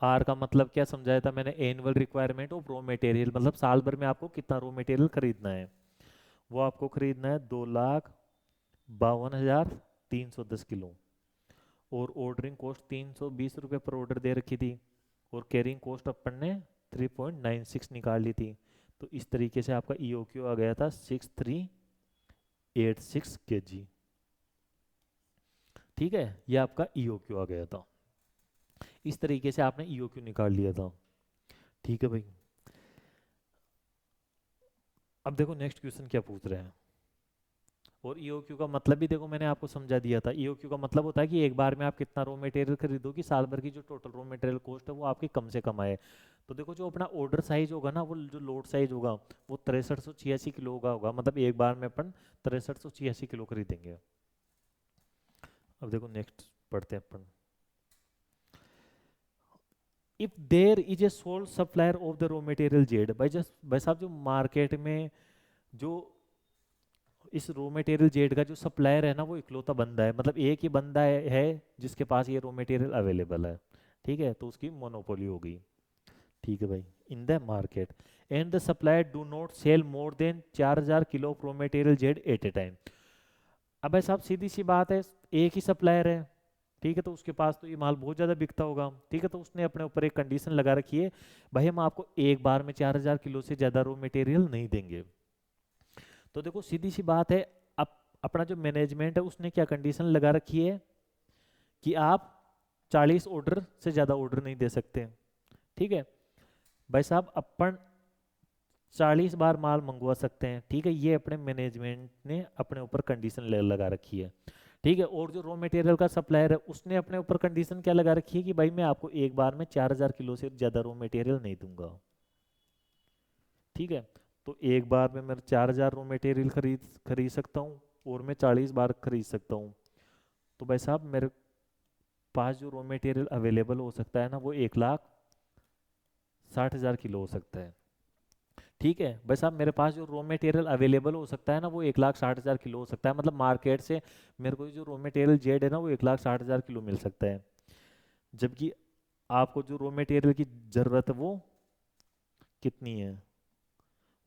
आर का मतलब क्या समझाया था मैंने, annual requirement of raw material, मतलब साल भर में आपको कितना रॉ मटेरियल खरीदना है। वो आपको खरीदना है 2,52,310 किलो, और ऑर्डरिंग कॉस्ट 320 रुपये पर ऑर्डर दे रखी थी, और कैरिंग कॉस्ट अपन ने 3.96 निकाल ली थी। तो इस तरीके से आपका EOQ आ गया था 6386 kg, ठीक है, ये आपका EOQ आ गया था। इस तरीके से आपने EOQ निकाल लिया था, ठीक है भाई। अब देखो नेक्स्ट क्वेश्चन क्या पूछ रहे हैं। और EOQ का मतलब भी देखो मैंने आपको समझा दिया था। EOQ का मतलब होता है कि एक बार में आप कितना रॉ मटेरियल खरीदोगे, साल भर की जो टोटल रॉ मटेरियल कॉस्ट है वो आपकी कम से कम आए। तो देखो जो अपना ऑर्डर साइज होगा ना, वो जो लोड साइज होगा वो 6386 किलो का होगा, मतलब एक बार में अपन 6386 किलो खरीदेंगे। अब देखो नेक्स्ट पढ़ते हैं अपन। If there is a sole supplier of the raw material Z, भाई साहब जो मार्केट में जो इस रॉ मटेरियल जेड का जो सप्लायर है ना वो इकलौता बंदा है, मतलब एक ही बंदा है जिसके पास ये रॉ मटेरियल अवेलेबल है, ठीक है, तो उसकी मोनोपोली हो गई, ठीक है भाई, in the market. And the supplier do not sell more than 4000 kilo raw material Z at a time. अब भाई साहब सीधी सी बात है, एक ही सप्लायर है, ठीक है, तो उसके पास तो ये माल बहुत ज़्यादा बिकता होगा, ठीक है, तो उसने अपने ऊपर एक कंडीशन लगा रखी है, भाई हम आपको एक बार में 4000 किलो से ज़्यादा रॉ मटेरियल नहीं देंगे। तो देखो सीधी सी बात है, अब अपना जो मैनेजमेंट है उसने क्या कंडीशन लगा रखी है कि आप 40 ऑर्डर से ज़्यादा ऑर्डर नहीं दे सकते, ठीक है। भाई साहब अपन 40 बार माल मंगवा सकते हैं, ठीक है, ये अपने मैनेजमेंट ने अपने ऊपर कंडीशन लगा रखी है, ठीक है। और जो रॉ मटेरियल का सप्लायर है उसने अपने ऊपर कंडीशन क्या लगा रखी है कि भाई मैं आपको एक बार में 4000 किलो से ज़्यादा रॉ मटेरियल नहीं दूंगा, ठीक है। तो एक बार में मैं 4000 रॉ मटेरियल खरीद खरीद सकता हूँ और मैं 40 बार खरीद सकता हूँ। तो भाई साहब मेरे पास जो रॉ मटेरियल अवेलेबल हो सकता है ना वो 1,60,000 किलो हो सकता है, ठीक है। भाई साहब मेरे पास जो रॉ मटेरियल अवेलेबल हो सकता है ना वो 1,60,000 किलो हो सकता है, मतलब मार्केट से मेरे को जो रॉ मटेरियल जेड है ना वो 1,60,000 किलो मिल सकता है, जबकि आपको जो रॉ मटेरियल की ज़रूरत है वो कितनी है,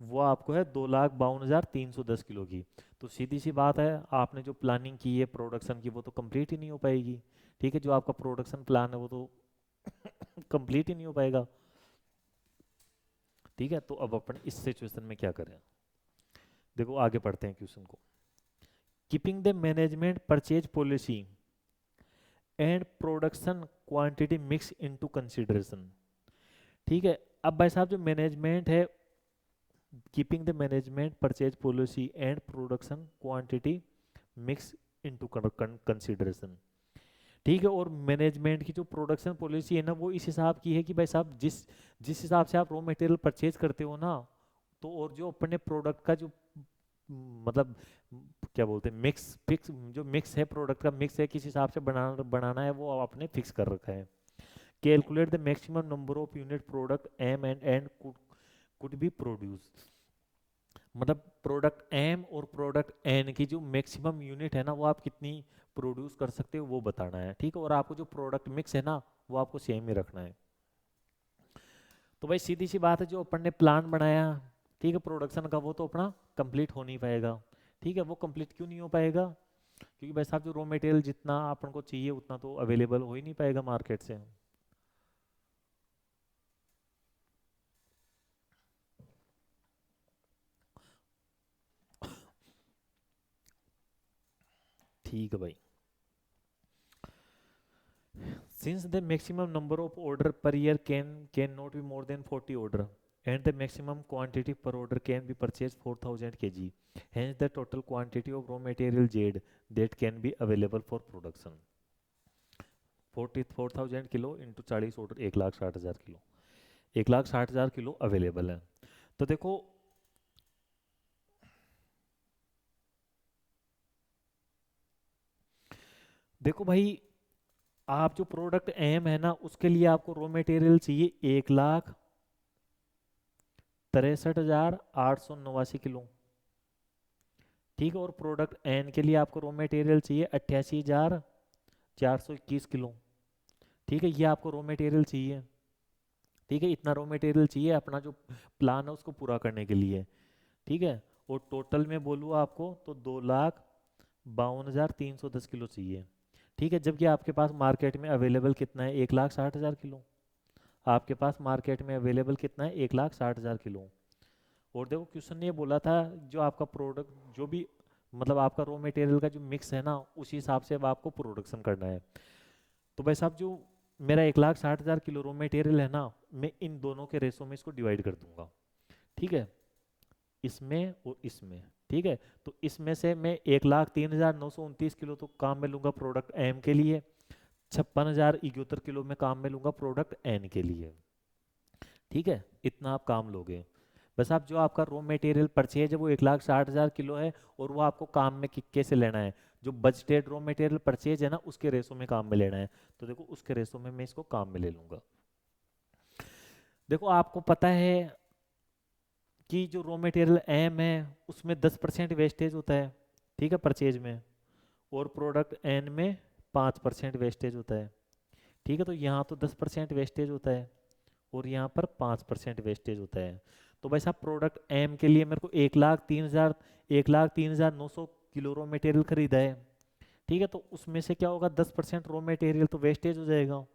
वो आपको है 2,52,310 किलो की। तो सीधी सी बात है, आपने जो प्लानिंग की है प्रोडक्शन की वो तो कंप्लीट ही नहीं हो पाएगी, ठीक है, जो आपका प्रोडक्शन प्लान है वो तो कंप्लीट ही नहीं हो पाएगा, ठीक है। तो अब अपन इस सिचुएशन में क्या करें, देखो आगे पढ़ते हैं क्वेश्चन को। Keeping the management purchase policy and production quantity mix into consideration, ठीक है। अब भाई साहब जो मैनेजमेंट है, keeping the management purchase policy and production quantity mix into consideration, ठीक है। और मैनेजमेंट की जो प्रोडक्शन पॉलिसी है ना वो इस हिसाब की है कि भाई साहब जिस जिस हिसाब से आप रॉ मटेरियल परचेज करते हो ना, तो और जो अपने प्रोडक्ट का जो मतलब क्या बोलते हैं मिक्स फिक्स, जो मिक्स है प्रोडक्ट का मिक्स है किस हिसाब से बनाना बनाना है वो आपने फिक्स कर रखा है। Calculate the maximum number of unit product M and could be produce, मतलब प्रोडक्ट एम और प्रोडक्ट एन की जो मैक्सिमम यूनिट है ना वो आप कितनी प्रोड्यूस कर सकते हो वो बताना है, ठीक है। और आपको जो प्रोडक्ट मिक्स है ना वो आपको सेम ही रखना है। तो भाई सीधी सी बात है, जो अपन ने प्लान बनाया, ठीक है, प्रोडक्शन का वो तो अपना कंप्लीट हो नहीं पाएगा, ठीक है। वो कंप्लीट क्यों नहीं हो पाएगा, क्योंकि भाई साहब जो रॉ मटेरियल जितना अपन को चाहिए उतना तो अवेलेबल हो ही नहीं पाएगा मार्केट से। ठीक है भाई। Since the maximum number of order per year cannot be more than 40 order and the maximum quantity per order can be purchased 4000 kg, hence the total quantity of raw material jade that can be available for production 40,000 kilo into 40 order 1,60,000 kilo, 1,60,000 kilo available है। तो देखो देखो भाई, आप जो product M है ना उसके लिए आपको रॉ मटेरियल चाहिए 1,63,889 किलो, ठीक है। और प्रोडक्ट एन के लिए आपको रॉ मटेरियल चाहिए 88,421 किलो, ठीक है। ये आपको रॉ मटेरियल चाहिए, ठीक है। इतना रॉ मटेरियल चाहिए अपना जो प्लान है उसको पूरा करने के लिए, ठीक है। और टोटल में बोलूँ आपको तो 2,52,310 किलो चाहिए, ठीक है। जबकि आपके पास मार्केट में अवेलेबल कितना है 1,60,000 किलो, आपके पास मार्केट में अवेलेबल कितना है 1,60,000 किलो। और देखो क्वेश्चन ने ये बोला था जो आपका प्रोडक्ट जो भी मतलब आपका रॉ मटेरियल का जो मिक्स है ना उसी हिसाब से अब आपको प्रोडक्शन करना है। तो भाई साहब जो मेरा 1,60,000 किलो रॉ मटेरियल है ना, मैं इन दोनों के रेशो में इसको डिवाइड कर दूंगा, ठीक है, इसमें और इसमें, ठीक है। तो इसमें से मैं 1,03,929 किलो तो काम में लूंगा प्रोडक्ट एम के लिए, 56,071 किलो में काम में लूंगा प्रोडक्ट एन के लिए, ठीक है। इतना आप काम लोगे। बस आप जो आपका रॉ मटेरियल परचेज है वो 1,60,000 किलो है और वो आपको काम में कैसे लेना है, जो बजटेड रॉ मटेरियल परचेज है ना उसके रेशो में काम में लेना है। तो देखो उसके रेशो में मैं इसको काम में ले लूंगा। देखो आपको पता है कि जो रॉ मटेरियल एम है उसमें 10% वेस्टेज होता है, ठीक है, परचेज में, और प्रोडक्ट एन में 5% वेस्टेज होता है, ठीक है। तो यहाँ तो 10% वेस्टेज होता है और यहाँ पर 5% वेस्टेज होता है। तो भाई साहब प्रोडक्ट एम के लिए मेरे को 1,03,900 किलो रॉ मटेरियल खरीदा है, ठीक है। तो उसमें से क्या होगा 10% रॉ मटेरियल तो वेस्टेज हो जाएगा,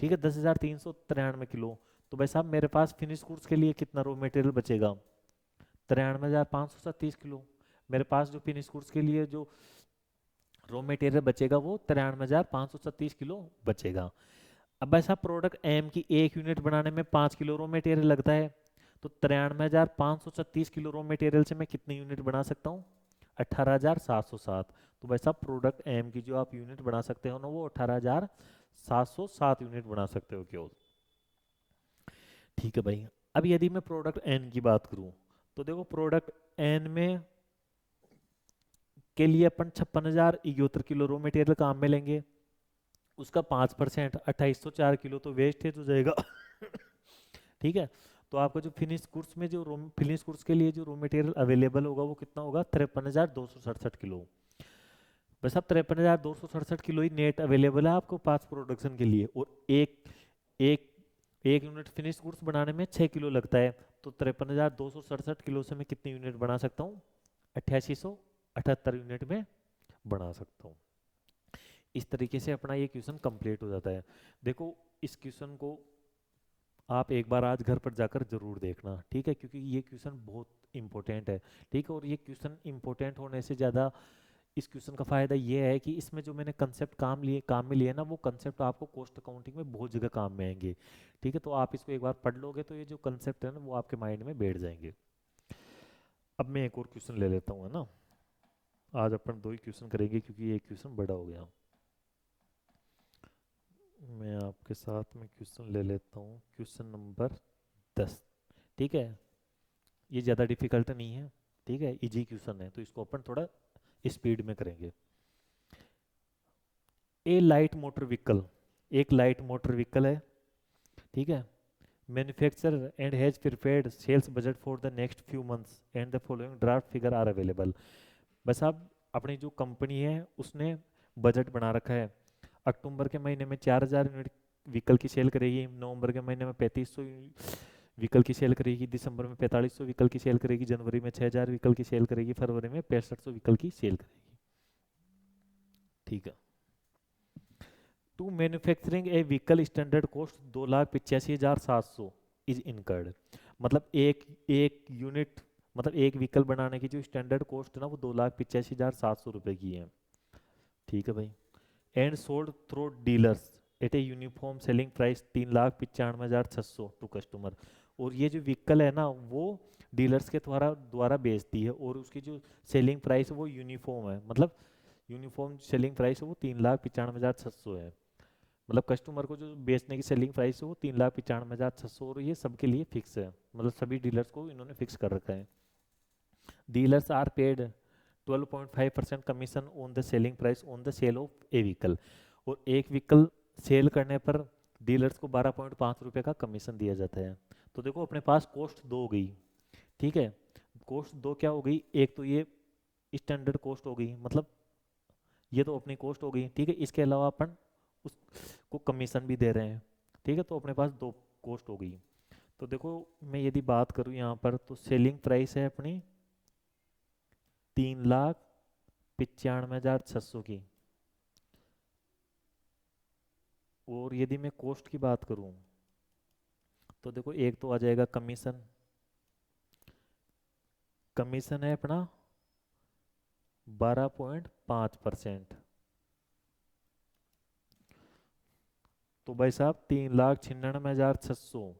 ठीक है, 10,393 किलो। तो भाई साहब मेरे पास फिनिश गुड्स के लिए कितना रॉ मटेरियल बचेगा 93,537 किलो। मेरे पास जो फिनिश गुड्स के लिए जो रॉ मटेरियल बचेगा वो 93,537 किलो बचेगा। अब ऐसा प्रोडक्ट एम की एक यूनिट बनाने में 5 किलो रॉ मटेरियल लगता है, तो 93,536 किलो रॉ मटेरियल से मैं कितनी यूनिट बना सकता हूँ 18,707। तो वैसा प्रोडक्ट एम की जो आप यूनिट बना सकते हो ना वो 18,707 यूनिट बना सकते हो केवल, ठीक है भाई। अब यदि मैं प्रोडक्ट एन की बात करूं तो देखो प्रोडक्ट एन में के लिए अपन 56,071 किलो रॉ मटेरियल काम में लेंगे, उसका 5% 2,804 किलो तो वेस्टेज हो जाएगा ठीक है। तो आपका जो फिनिश गुड्स में जो फिनिश गुड्स के लिए जो रॉ मटेरियल अवेलेबल होगा वो कितना होगा 53,267 किलो। बस अब 53,267 किलो ही नेट अवेलेबल है आपको पास प्रोडक्शन के लिए, और एक एक एक यूनिट फिनिश गुड्स बनाने में 6 किलो लगता है। तो 53,267 किलो से मैं कितनी यूनिट बना सकता हूँ 8878 यूनिट में बना सकता हूँ। इस तरीके से अपना ये क्वेश्चन कंप्लीट हो जाता है। देखो इस क्वेश्चन को आप एक बार आज घर पर जाकर जरूर देखना, ठीक है, क्योंकि ये क्वेश्चन बहुत इंपॉर्टेंट है, ठीक है। और ये क्वेश्चन इंपॉर्टेंट होने से ज़्यादा इस क्वेश्चन का फ़ायदा ये है कि इसमें जो मैंने कंसेप्ट काम में लिए ना वो कंसेप्ट आपको कॉस्ट अकाउंटिंग में बहुत जगह काम में आएंगे, ठीक है। तो आप इसको एक बार पढ़ लोगे तो ये जो कंसेप्ट है ना वो आपके माइंड में बैठ जाएंगे। अब मैं एक और क्वेश्चन ले लेता हूँ, है ना। आज अपन 2 ही क्वेश्चन करेंगे क्योंकि ये क्वेश्चन बड़ा हो गया। मैं आपके साथ में क्वेश्चन ले लेता हूँ, क्वेश्चन नंबर 10, ठीक है। ये ज़्यादा डिफिकल्ट नहीं है, ठीक है, इजी क्वेश्चन है, तो इसको अपन थोड़ा स्पीड में करेंगे। ए लाइट मोटर व्हीकल, एक लाइट मोटर व्हीकल है, ठीक है। Manufacturer and has prepared sales budget for the next few months and the following draft figure are available. बस अब अपनी जो कंपनी है उसने बजट बना रखा है, अक्टूबर के महीने में 4,000 यूनिट व्हीकल की सेल करेगी, नवंबर के महीने में 3,500 व्हीकल की सेल करेगी, दिसंबर में 4,500 व्हीकल की सेल करेगी, जनवरी में 6,000 व्हीकल की सेल करेगी, फरवरी में 6,500 व्हीकल की सेल करेगी, ठीक है। To manufacturing a vehicle standard cost 2,85,700 is incurred. मतलब एक एक यूनिट मतलब एक व्हीकल बनाने की जो स्टैंडर्ड कॉस्ट है ना वो 2,85,700 रुपये की है, ठीक है भाई। And sold through dealers at a uniform selling price 3,95,600 to customer. और ये जो व्हीकल है ना वो डीलर्स के द्वारा द्वारा बेचती है, और उसकी जो सेलिंग प्राइस है वो यूनिफॉर्म है, मतलब यूनिफॉर्म सेलिंग प्राइस है वो 3,95,600 है। मतलब कस्टमर को जो बेचने की सेलिंग प्राइस है वो 3,95,600, और ये सबके लिए फिक्स है, मतलब सभी डीलर्स को इन्होंने फिक्स कर रखा है। Dealers are paid 12.5% commission on the selling price on the sale of a vehicle. और एक व्हीकल सेल करने पर डीलर्स को 12.5 रुपये का कमीशन दिया जाता है। तो देखो अपने पास कॉस्ट दो हो गई, ठीक है। कॉस्ट दो क्या हो गई, एक तो ये स्टैंडर्ड कॉस्ट हो गई, मतलब ये तो अपनी कॉस्ट हो गई, ठीक है। इसके अलावा अपन उसको कमीशन भी दे रहे हैं, ठीक है। तो अपने पास दो कॉस्ट हो गई। तो देखो मैं यदि बात करूं यहाँ पर, तो सेलिंग प्राइस है अपनी 3,95,600 की, और यदि मैं कॉस्ट की बात करूं तो देखो एक तो आ जाएगा कमीशन। कमीशन है अपना 12.5%। तो भाई साहब 3,96,600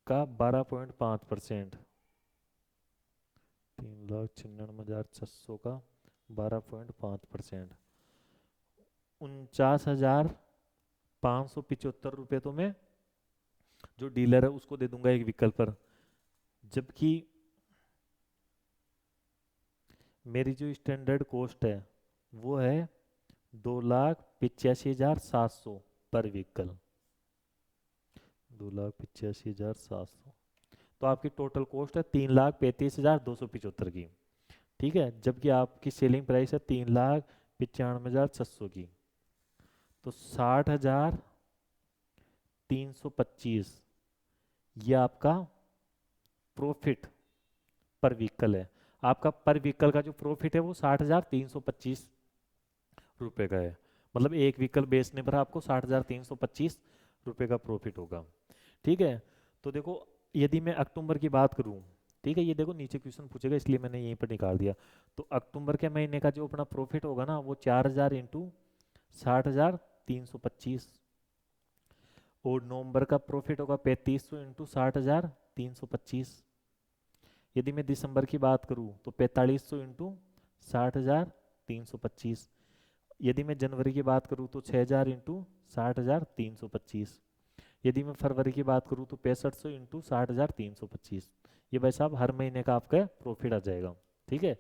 का 12.5%, 3,96,600 का 12.5%, 49,575 रुपये तो मैं जो डीलर है उसको दे दूंगा एक व्हीकल पर। जबकि मेरी जो स्टैंडर्ड कॉस्ट है वो है 2,85,700 पर व्हीकल, 2,85,700। तो आपकी टोटल कॉस्ट है 3,35,275 की, ठीक है। जबकि आपकी सेलिंग प्राइस है 3,95,600 की। तो 60,325 ये आपका प्रॉफिट पर व्हीकल है। आपका पर व्हीकल का जो प्रॉफिट है वो 60,325 रुपये का है। मतलब एक व्हीकल बेचने पर आपको 60,325 रुपये का प्रॉफिट होगा, ठीक है। तो देखो यदि मैं अक्टूबर की बात करूं, ठीक है, ये देखो नीचे क्वेश्चन पूछेगा इसलिए मैंने यहीं पर निकाल दिया। तो अक्टूबर के महीने का जो अपना प्रॉफिट होगा ना वो 4,000 इंटू 60,325, और नवंबर का प्रॉफिट होगा 3,500 इंटू 60,325। यदि मैं दिसंबर की बात करूं तो 4,500 इंटू 60,325। यदि मैं जनवरी की बात करूं तो 6,000 इंटू 60,325। यदि मैं फरवरी की बात करूं तो 6,500 इंटू 60,325। ये भाई साहब हर महीने का आपका प्रॉफिट आ जाएगा, ठीक है।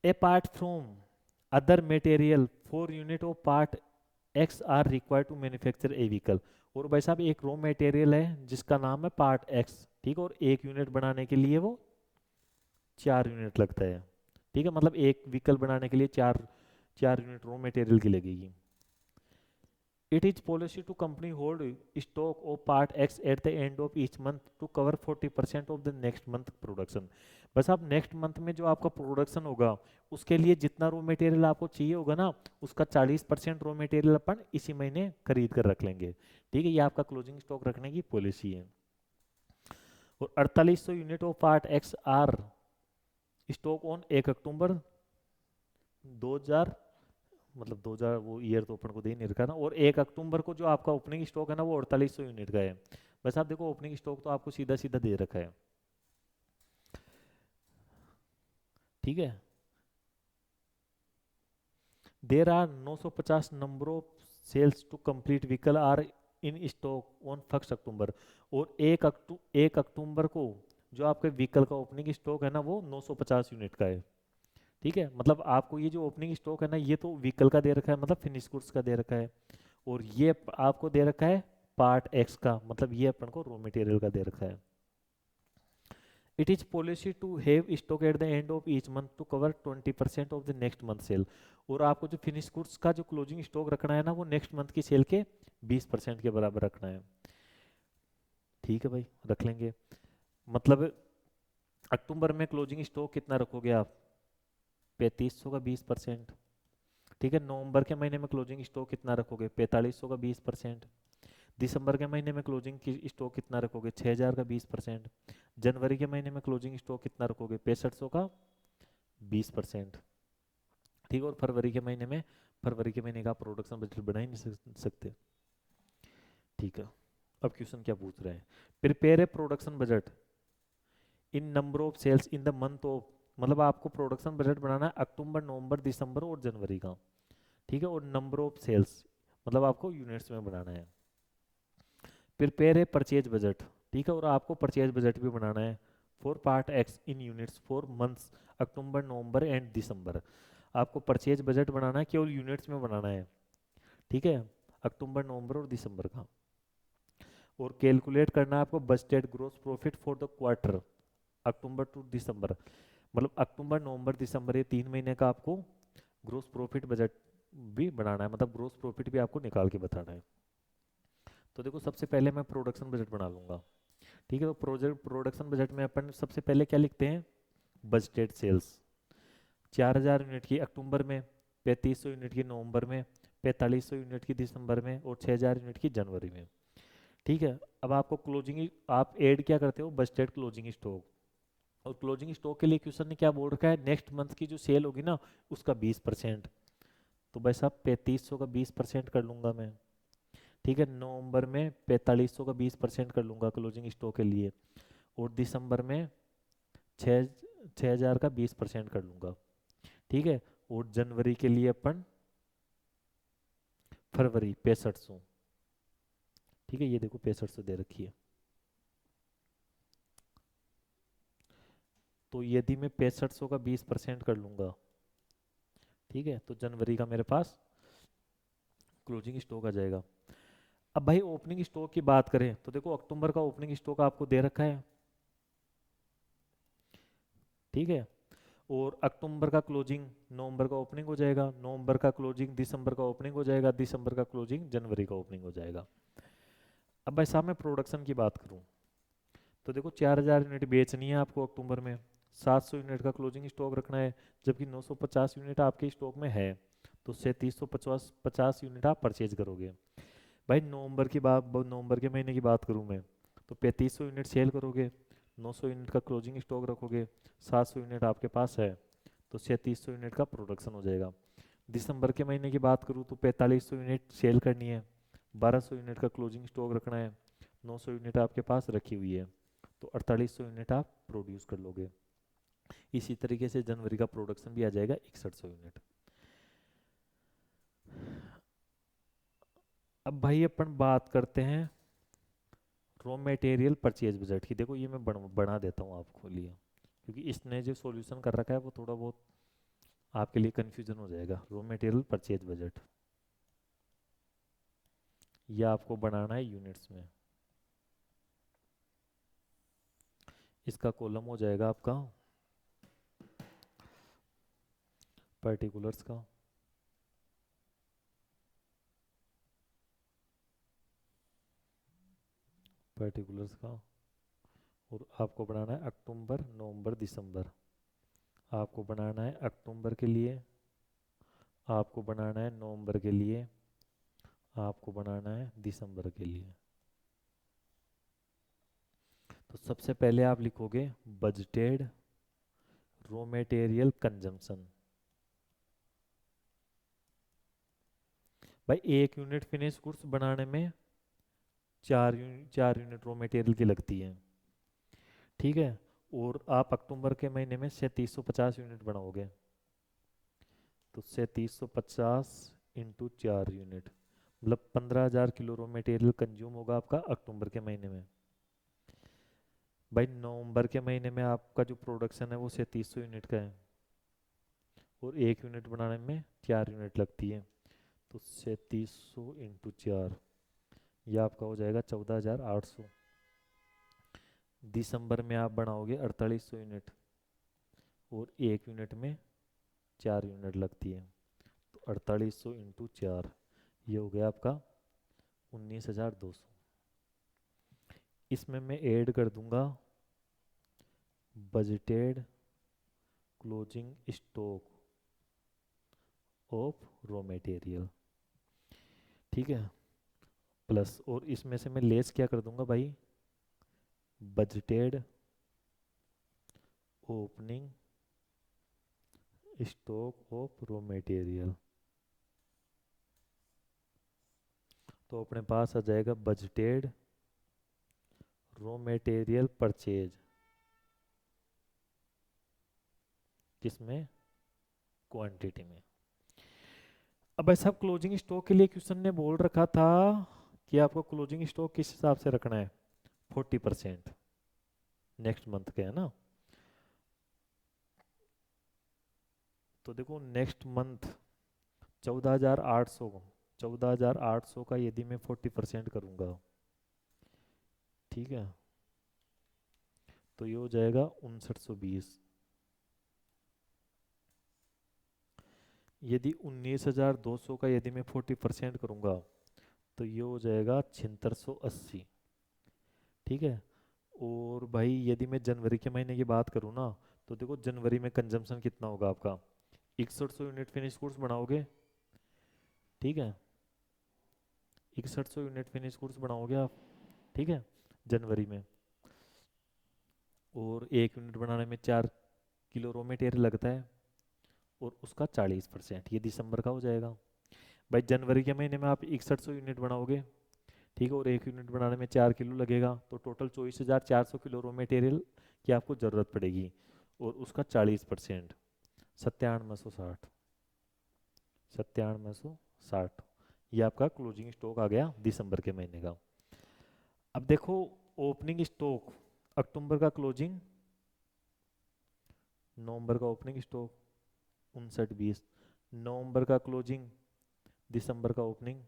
Apart from other material 4 unit of part X are required to manufacture a vehicle. और भाई साहब एक रॉ मटेरियल है जिसका नाम है पार्ट एक्स, ठीक है। और एक यूनिट बनाने के लिए वो 4 यूनिट लगता है, ठीक है। मतलब एक व्हीकल बनाने के लिए चार चार यूनिट रॉ मटेरियल की लगेगी। It is policy to company hold stock of part X at the end of each month to cover 40% of the next month production. बस आप नेक्स्ट मंथ में जो आपका प्रोडक्शन होगा उसके लिए जितना रॉ मटेरियल आपको चाहिए होगा ना उसका 40% रॉ मटेरियल अपन इसी महीने खरीद कर रख लेंगे, ठीक है। ये आपका क्लोजिंग स्टॉक रखने की पॉलिसी है। और 4,800 unit of part X are stock on 1 October 2000, मतलब 2000 वो ईयर तो अपन को दे नहीं रखा ना। और 1 अक्टूबर को जो आपका ओपनिंग स्टॉक है ना वो 4,800 यूनिट का है। बस आप देखो ओपनिंग स्टॉक तो आपको सीधा सीधा दे रखा है, ठीक है। There are 950 number of sales to complete vehicle are in stock on 1 October. और 1 अक्टूबर को जो आपके व्हीकल का ओपनिंग स्टॉक है ना वो 950 यूनिट का है, ठीक है। मतलब आपको ये जो ओपनिंग स्टॉक है ना ये तो व्हीकल का दे रखा है, मतलब फिनिश गुड्स का दे रखा है। और ये आपको दे रखा है पार्ट एक्स का, मतलब ये अपन को रॉ मटेरियल का दे रखा है। It is policy to have stock at the end of each month to cover 20% of the next month sale. और आपको जो फिनिश गुड्स का जो क्लोजिंग स्टॉक रखना है ना वो नेक्स्ट मंथ की सेल के 20% के बराबर रखना है, ठीक है भाई, रख लेंगे। मतलब अक्टूबर में क्लोजिंग स्टॉक कितना रखोगे आप, 3,500 का 20%, ठीक है। नवंबर के महीने में क्लोजिंग स्टॉक कितना रखोगे, 4,500 का 20%। दिसंबर के महीने में क्लोजिंग की स्टॉक कितना रखोगे, 6,000 का 20%। जनवरी के महीने में क्लोजिंग स्टॉक कितना रखोगे, 6,500 का 20%। ठीक है, और फरवरी के महीने का आप प्रोडक्शन बजट बना ही नहीं सकते। ठीक है, अब क्वेश्चन क्या पूछ रहे हैं, prepare a production budget in number of sales in the month of, मतलब आपको प्रोडक्शन बजट बनाना है अक्टूबर, नवंबर, दिसंबर और जनवरी का। ठीक है, और नंबर ऑफ सेल्स मतलब आपको यूनिट्स में बनाना है। प्रिपेयर ए परचेज बजट, ठीक है, और आपको परचेज बजट भी बनाना है for part X in units for months October, November and December. आपको परचेज बजट बनाना है, केवल यूनिट्स में बनाना है। ठीक है, अक्टूबर, नवंबर और दिसंबर का। और कैलकुलेट करना है आपको budgeted gross profit for the quarter October to December, मतलब अक्टूबर, नवंबर, दिसंबर, ये 3 महीने का आपको ग्रोस प्रॉफिट बजट भी बनाना है, मतलब ग्रोस प्रॉफिट भी आपको निकाल के बताना है। तो देखो सबसे पहले मैं प्रोडक्शन बजट बना लूंगा। ठीक है, तो प्रोडक्शन बजट में अपन सबसे पहले क्या लिखते हैं, बजटेड सेल्स 4000 यूनिट की अक्टूबर में, 3500 यूनिट की नवंबर में, 4500 यूनिट की दिसंबर में और 6000 यूनिट की जनवरी में। ठीक है, अब आपको क्लोजिंग, आप ऐड क्या करते हो, बजटेड क्लोजिंग स्टॉक। और क्लोजिंग स्टॉक के लिए क्वेश्चन ने क्या बोल रखा है, नेक्स्ट मंथ की जो सेल होगी ना उसका 20%। तो भाई साहब 3500 का 20% कर लूंगा मैं। ठीक है, नवंबर में 4500 का 20% कर लूंगा क्लोजिंग स्टॉक के लिए, और दिसंबर में छः 6000 का 20% कर लूंगा। ठीक है, और जनवरी के लिए अपन फरवरी 6500। ठीक है, ये देखो 6500 दे रखी है। तो यदि मैं 6500 का 20% कर लूंगा, ठीक है, तो जनवरी का मेरे पास क्लोजिंग स्टॉक आ जाएगा। अब भाई ओपनिंग स्टॉक की बात करें तो देखो अक्टूबर का ओपनिंग स्टॉक आपको दे रखा है। ठीक है, और अक्टूबर का क्लोजिंग नवंबर का ओपनिंग हो जाएगा, नवंबर का क्लोजिंग दिसंबर का ओपनिंग हो जाएगा, दिसंबर का क्लोजिंग जनवरी का ओपनिंग हो जाएगा। अब भाई साहब मैं प्रोडक्शन की बात करूं तो देखो 4000 यूनिट बेचनी है आपको अक्टूबर में, 700 यूनिट का क्लोजिंग स्टॉक रखना है, जबकि 950 यूनिट आपके स्टॉक में है, तो 3750 यूनिट आप परचेज करोगे। भाई नवंबर की बात, नवंबर के महीने की बात करूं मैं तो 3500 यूनिट सेल करोगे, 900 यूनिट का क्लोजिंग स्टॉक रखोगे, 700 यूनिट आपके पास है, तो 3600 यूनिट का प्रोडक्शन हो जाएगा। दिसंबर के महीने की बात करूँ तो 4500 यूनिट सेल करनी है, 1200 यूनिट का क्लोजिंग स्टॉक रखना है, 900 यूनिट आपके पास रखी हुई है, तो 4800 यूनिट आप प्रोड्यूस कर लोगे। इसी तरीके से जनवरी का प्रोडक्शन भी आ जाएगा 6100 यूनिट। अब भाई अपन बात करते हैं रॉ मटेरियल परचेज बजट की। देखो ये मैं बना देता हूँ आपको लिए, क्योंकि इसने जो सॉल्यूशन कर रखा है वो थोड़ा बहुत आपके लिए कंफ्यूजन हो जाएगा। रॉ मटेरियल परचेज बजट ये आपको बनाना है यूनिट्स में। इसका कॉलम हो जाएगा आपका पर्टिकुलर्स का, पर्टिकुलर्स का, और आपको बनाना है अक्टूबर, नवंबर, दिसंबर। आपको बनाना है अक्टूबर के लिए, आपको बनाना है नवंबर के लिए, आपको बनाना है दिसंबर के लिए। तो सबसे पहले आप लिखोगे बजटेड रॉ मटेरियल कंजम्पशन। भाई एक यूनिट फिनिश गुड्स बनाने में 4 यूनिट रॉ मटेरियल की लगती है। ठीक है, और आप अक्टूबर के महीने में 3750 यूनिट बनाओगे, तो 3750 इंटू 4 यूनिट, मतलब 15,000 किलो रॉ मटेरियल कंज्यूम होगा आपका अक्टूबर के महीने में। भाई नवंबर के महीने में आपका जो प्रोडक्शन है वो 3700 यूनिट का है, और एक यूनिट बनाने में 4 यूनिट लगती है, तो 3700 इंटू 4, यह आपका हो जाएगा 14,800। दिसंबर में आप बनाओगे 4800 यूनिट, और एक यूनिट में 4 यूनिट लगती है, तो 4800 इंटू 4, ये हो गया आपका 19,200। इसमें मैं ऐड कर दूंगा budgeted closing stock of raw material. ठीक है, प्लस, और इसमें से मैं लेस क्या कर दूंगा भाई, budgeted opening stock of raw material, तो अपने पास आ जाएगा बजटेड रॉ मटेरियल परचेज, किसमें, क्वांटिटी में। अब ऐसा क्लोजिंग स्टॉक के लिए क्वेश्चन ने बोल रखा था कि आपको क्लोजिंग स्टॉक किस हिसाब से रखना है, 40% नेक्स्ट मंथ के, है ना। तो देखो नेक्स्ट मंथ 14,800, 14,800 का यदि मैं 40% करूंगा, ठीक है, तो ये हो जाएगा 5920। यदि 19,200 का यदि मैं 40% करूंगा, तो ये हो जाएगा 7680, ठीक है। और भाई यदि मैं जनवरी के महीने की बात करूँ ना, तो देखो जनवरी में कंजम्पशन कितना होगा आपका, 6100 यूनिट फिनिश गुड्स बनाओगे, ठीक है, 6100 यूनिट फिनिश गुड्स बनाओगे आप, ठीक है, जनवरी में। और 1 यूनिट बनाने में 4 किलो रॉ मटेरियल लगता है, और उसका 40%, ये दिसंबर का हो जाएगा। भाई जनवरी के महीने में आप 6100 यूनिट बनाओगे, ठीक है, और 1 यूनिट बनाने में 4 किलो लगेगा, तो टोटल 24,400 किलो रॉ मटेरियल की आपको ज़रूरत पड़ेगी, और उसका 40%, 9760, 9760, ये आपका क्लोजिंग स्टॉक आ गया दिसंबर के महीने का। अब देखो ओपनिंग स्टॉक, अक्टूबर का क्लोजिंग, नवंबर का ओपनिंग स्टॉक 5920, नवंबर का क्लोजिंग, दिसंबर का ओपनिंग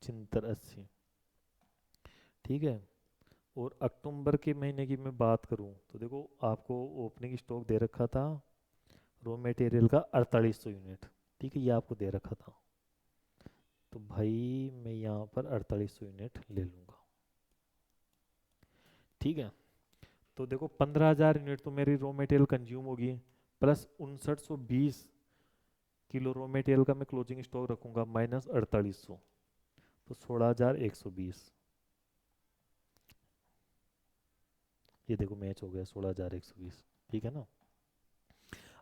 7680, ठीक है। और अक्टूबर के महीने की मैं बात करूं, तो देखो आपको ओपनिंग स्टॉक दे रखा था रॉ मटेरियल का 4800 यूनिट, ठीक है, ये आपको दे रखा था, तो भाई मैं यहाँ पर 4800 यूनिट ले लूँगा, ठीक है। तो देखो 15,000 यूनिट तो मेरी रॉ मटेरियल कंज्यूम होगी, प्लस 5920 किलो रॉ मटेरियल का मैं क्लोजिंग स्टॉक रखूंगा, माइनस 4800, तो 16,120, ये देखो मैच हो गया 16,120, ठीक है ना।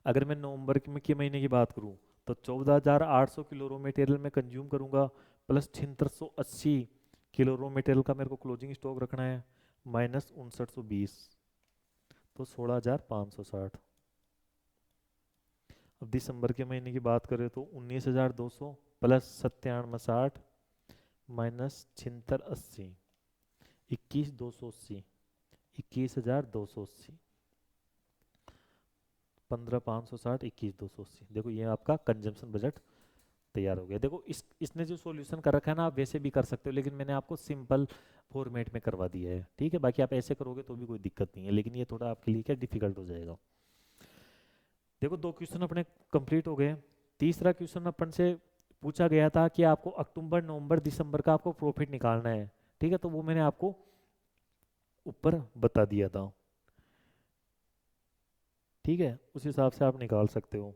अगर मैं नवंबर के महीने की बात करूं, तो 14,800 किलो रॉ मटेरियल में कंज्यूम करूंगा, प्लस 7680 किलो रॉ मटेरियल का मेरे को क्लोजिंग स्टॉक रखना है, माइनस 5920, तो 16,560। अब दिसंबर के महीने की बात करें तो 19,200 प्लस 9760 माइनस 7680, 21,280, 21,280, 15,560, 21,280, देखो ये आपका कंजम्पशन बजट तैयार हो गया। देखो इसने जो सॉल्यूशन कर रखा है ना, आप वैसे भी कर सकते हो, लेकिन मैंने आपको सिंपल फॉर्मेट में करवा दिया है, ठीक है। बाकी आप ऐसे करोगे तो भी कोई दिक्कत नहीं है, लेकिन ये थोड़ा आपके लिए क्या डिफिकल्ट हो जाएगा। देखो 2 क्वेश्चन अपने कंप्लीट हो गए। तीसरा क्वेश्चन अपन से पूछा गया था कि आपको अक्टूबर नवंबर दिसंबर का आपको प्रॉफिट निकालना है, ठीक है, तो वो मैंने आपको ऊपर बता दिया था, ठीक है, उस हिसाब से आप निकाल सकते हो।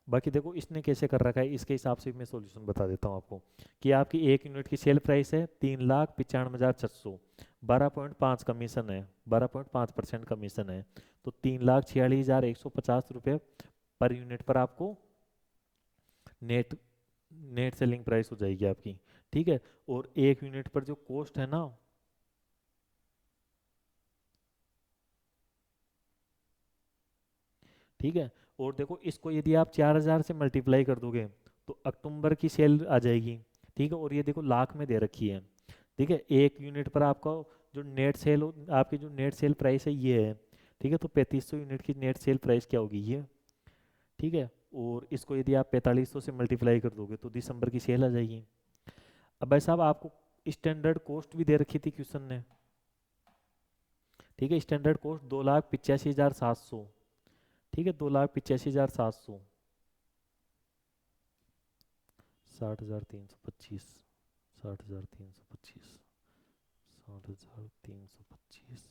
बाकी देखो इसने कैसे कर रखा है, इसके हिसाब से मैं सॉल्यूशन बता देता हूँ आपको, कि आपकी 1 यूनिट की सेल प्राइस है 3,95,600, 12.5 कमीशन है, 12.5% कमीशन है, तो 3,46,150 रुपये पर यूनिट पर आपको नेट नेट सेलिंग प्राइस हो जाएगी आपकी, ठीक है। और 1 यूनिट पर जो कॉस्ट है ना, ठीक है, और देखो इसको यदि आप 4,000 से मल्टीप्लाई कर दोगे, तो अक्टूबर की सेल आ जाएगी, ठीक है, और ये देखो लाख में दे रखी है, ठीक है। 1 यूनिट पर आपका जो नेट सेल, आपकी जो नेट सेल प्राइस है ये है, ठीक है, तो 3500 यूनिट की नेट सेल प्राइस क्या होगी ये, ठीक है। और इसको यदि आप 4500 से मल्टीप्लाई कर दोगे तो दिसंबर की सेल आ जाएगी। अब भाई साहब आपको स्टैंडर्ड कॉस्ट भी दे रखी थी क्वेश्चन ने, ठीक है, स्टैंडर्ड कॉस्ट 2,85,700, ठीक है, 2,85,700, 60,325, 60,325, 60,325,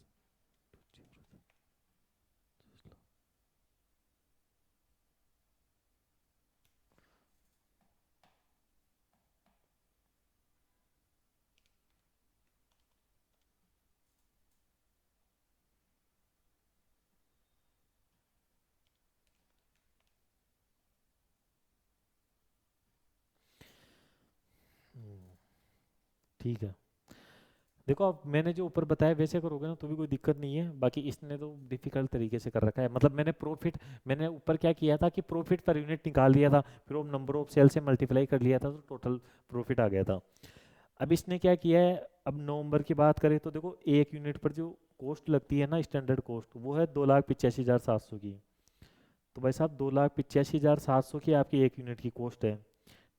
ठीक है, देखो अब मैंने जो ऊपर बताया वैसे करोगे ना तो भी कोई दिक्कत नहीं है, बाकी इसने तो डिफिकल्ट तरीके से कर रखा है। मतलब मैंने ऊपर क्या किया था कि प्रॉफिट पर यूनिट निकाल दिया था, फिर वो नंबर ऑफ सेल से मल्टीप्लाई कर लिया था तो टोटल प्रॉफिट आ गया था। अब इसने क्या किया है, अब नवंबर की बात करें तो देखो एक यूनिट पर जो कॉस्ट लगती है ना स्टैंडर्ड कॉस्ट, वो है 2,85,700 की। तो भाई साहब 2,85,700 की आपकी एक यूनिट की कॉस्ट है।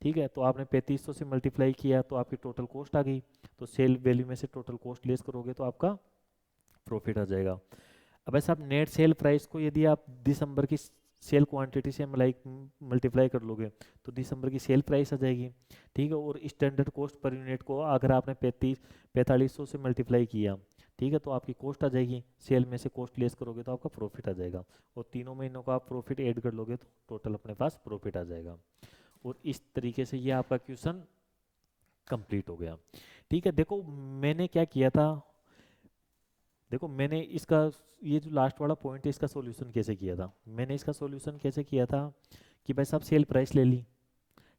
ठीक है, तो आपने 3500 से मल्टीप्लाई किया तो आपकी टोटल कॉस्ट आ गई। तो सेल वैल्यू में से टोटल कॉस्ट लेस करोगे तो आपका प्रॉफिट आ जाएगा। अब ऐसा आप नेट सेल प्राइस को यदि आप दिसंबर की सेल क्वांटिटी से मल्टीप्लाई कर लोगे तो दिसंबर की सेल प्राइस आ जाएगी। ठीक है, और स्टैंडर्ड कॉस्ट पर यूनिट को अगर आपने 4500 से मल्टीप्लाई किया, ठीक है, तो आपकी कॉस्ट आ जाएगी, सेल में से कॉस्ट लेस करोगे तो आपका प्रॉफिट आ जाएगा। और तीनों महीनों का आप प्रॉफिट ऐड कर लोगे तो टोटल अपने पास प्रॉफिट आ जाएगा। और इस तरीके से ये आपका क्वेश्चन कंप्लीट हो गया। ठीक है, देखो मैंने क्या किया था, देखो मैंने इसका ये जो लास्ट वाला पॉइंट है इसका सॉल्यूशन कैसे किया था। मैंने इसका सॉल्यूशन कैसे किया था कि भाई साहब सेल प्राइस ले ली,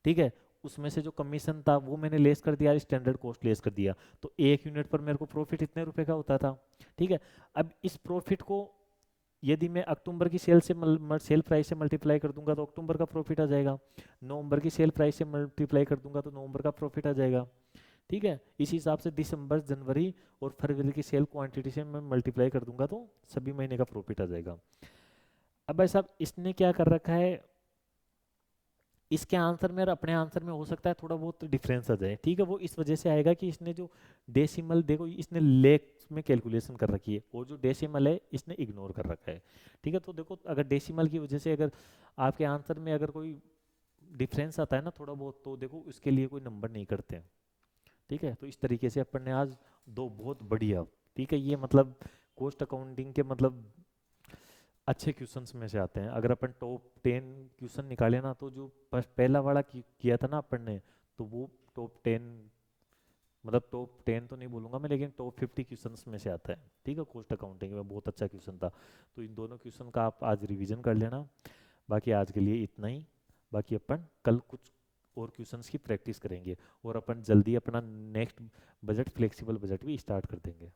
ठीक है, उसमें से जो कमीशन था वो मैंने लेस कर दिया, स्टैंडर्ड कॉस्ट लेस कर दिया, तो एक यूनिट पर मेरे को प्रॉफिट इतने रुपए का होता था। ठीक है, अब इस प्रॉफिट को यदि मैं अक्टूबर की सेल से सेल प्राइस से मल्टीप्लाई कर दूंगा तो अक्टूबर का प्रॉफिट आ जाएगा, नवंबर की सेल प्राइस से मल्टीप्लाई कर दूंगा तो नवंबर का प्रॉफिट आ जाएगा। ठीक है, इसी हिसाब से दिसंबर, जनवरी और फरवरी की सेल क्वांटिटी से मैं मल्टीप्लाई कर दूंगा तो सभी महीने का प्रॉफिट आ जाएगा। अब भाई साहब इसने क्या कर रखा है, इसके आंसर में और अपने आंसर में हो सकता है थोड़ा बहुत डिफरेंस आ जाए। ठीक है, वो इस वजह से आएगा कि इसने जो डेसिमल, देखो इसने लेख में कैलकुलेशन कर रखी है और जो डेसिमल है इसने इग्नोर कर रखा है। ठीक है, तो देखो अगर डेसिमल की वजह से अगर आपके आंसर में अगर कोई डिफरेंस आता है ना थोड़ा बहुत, तो देखो उसके लिए कोई नंबर नहीं करते हैं। ठीक है, तो इस तरीके से अपन ने आज दो बहुत बढ़िया, ठीक है, ये मतलब कॉस्ट अकाउंटिंग के मतलब अच्छे क्वेश्चंस में से आते हैं। अगर अपन टॉप 10 क्वेश्चन निकाले ना तो जो पहला वाला किया था ना अपन ने, तो वो टॉप 10, मतलब टॉप 10 तो नहीं बोलूंगा मैं, लेकिन टॉप 50 क्वेश्चंस में से आता है। ठीक है, कॉस्ट अकाउंटिंग में बहुत अच्छा क्वेश्चन था। तो इन दोनों क्वेश्चन का आप आज रिवीजन कर लेना। बाकी आज के लिए इतना ही, बाकी अपन कल कुछ और क्वेश्चंस की प्रैक्टिस करेंगे और अपन जल्दी अपना नेक्स्ट बजट, फ्लेक्सिबल बजट भी स्टार्ट कर देंगे।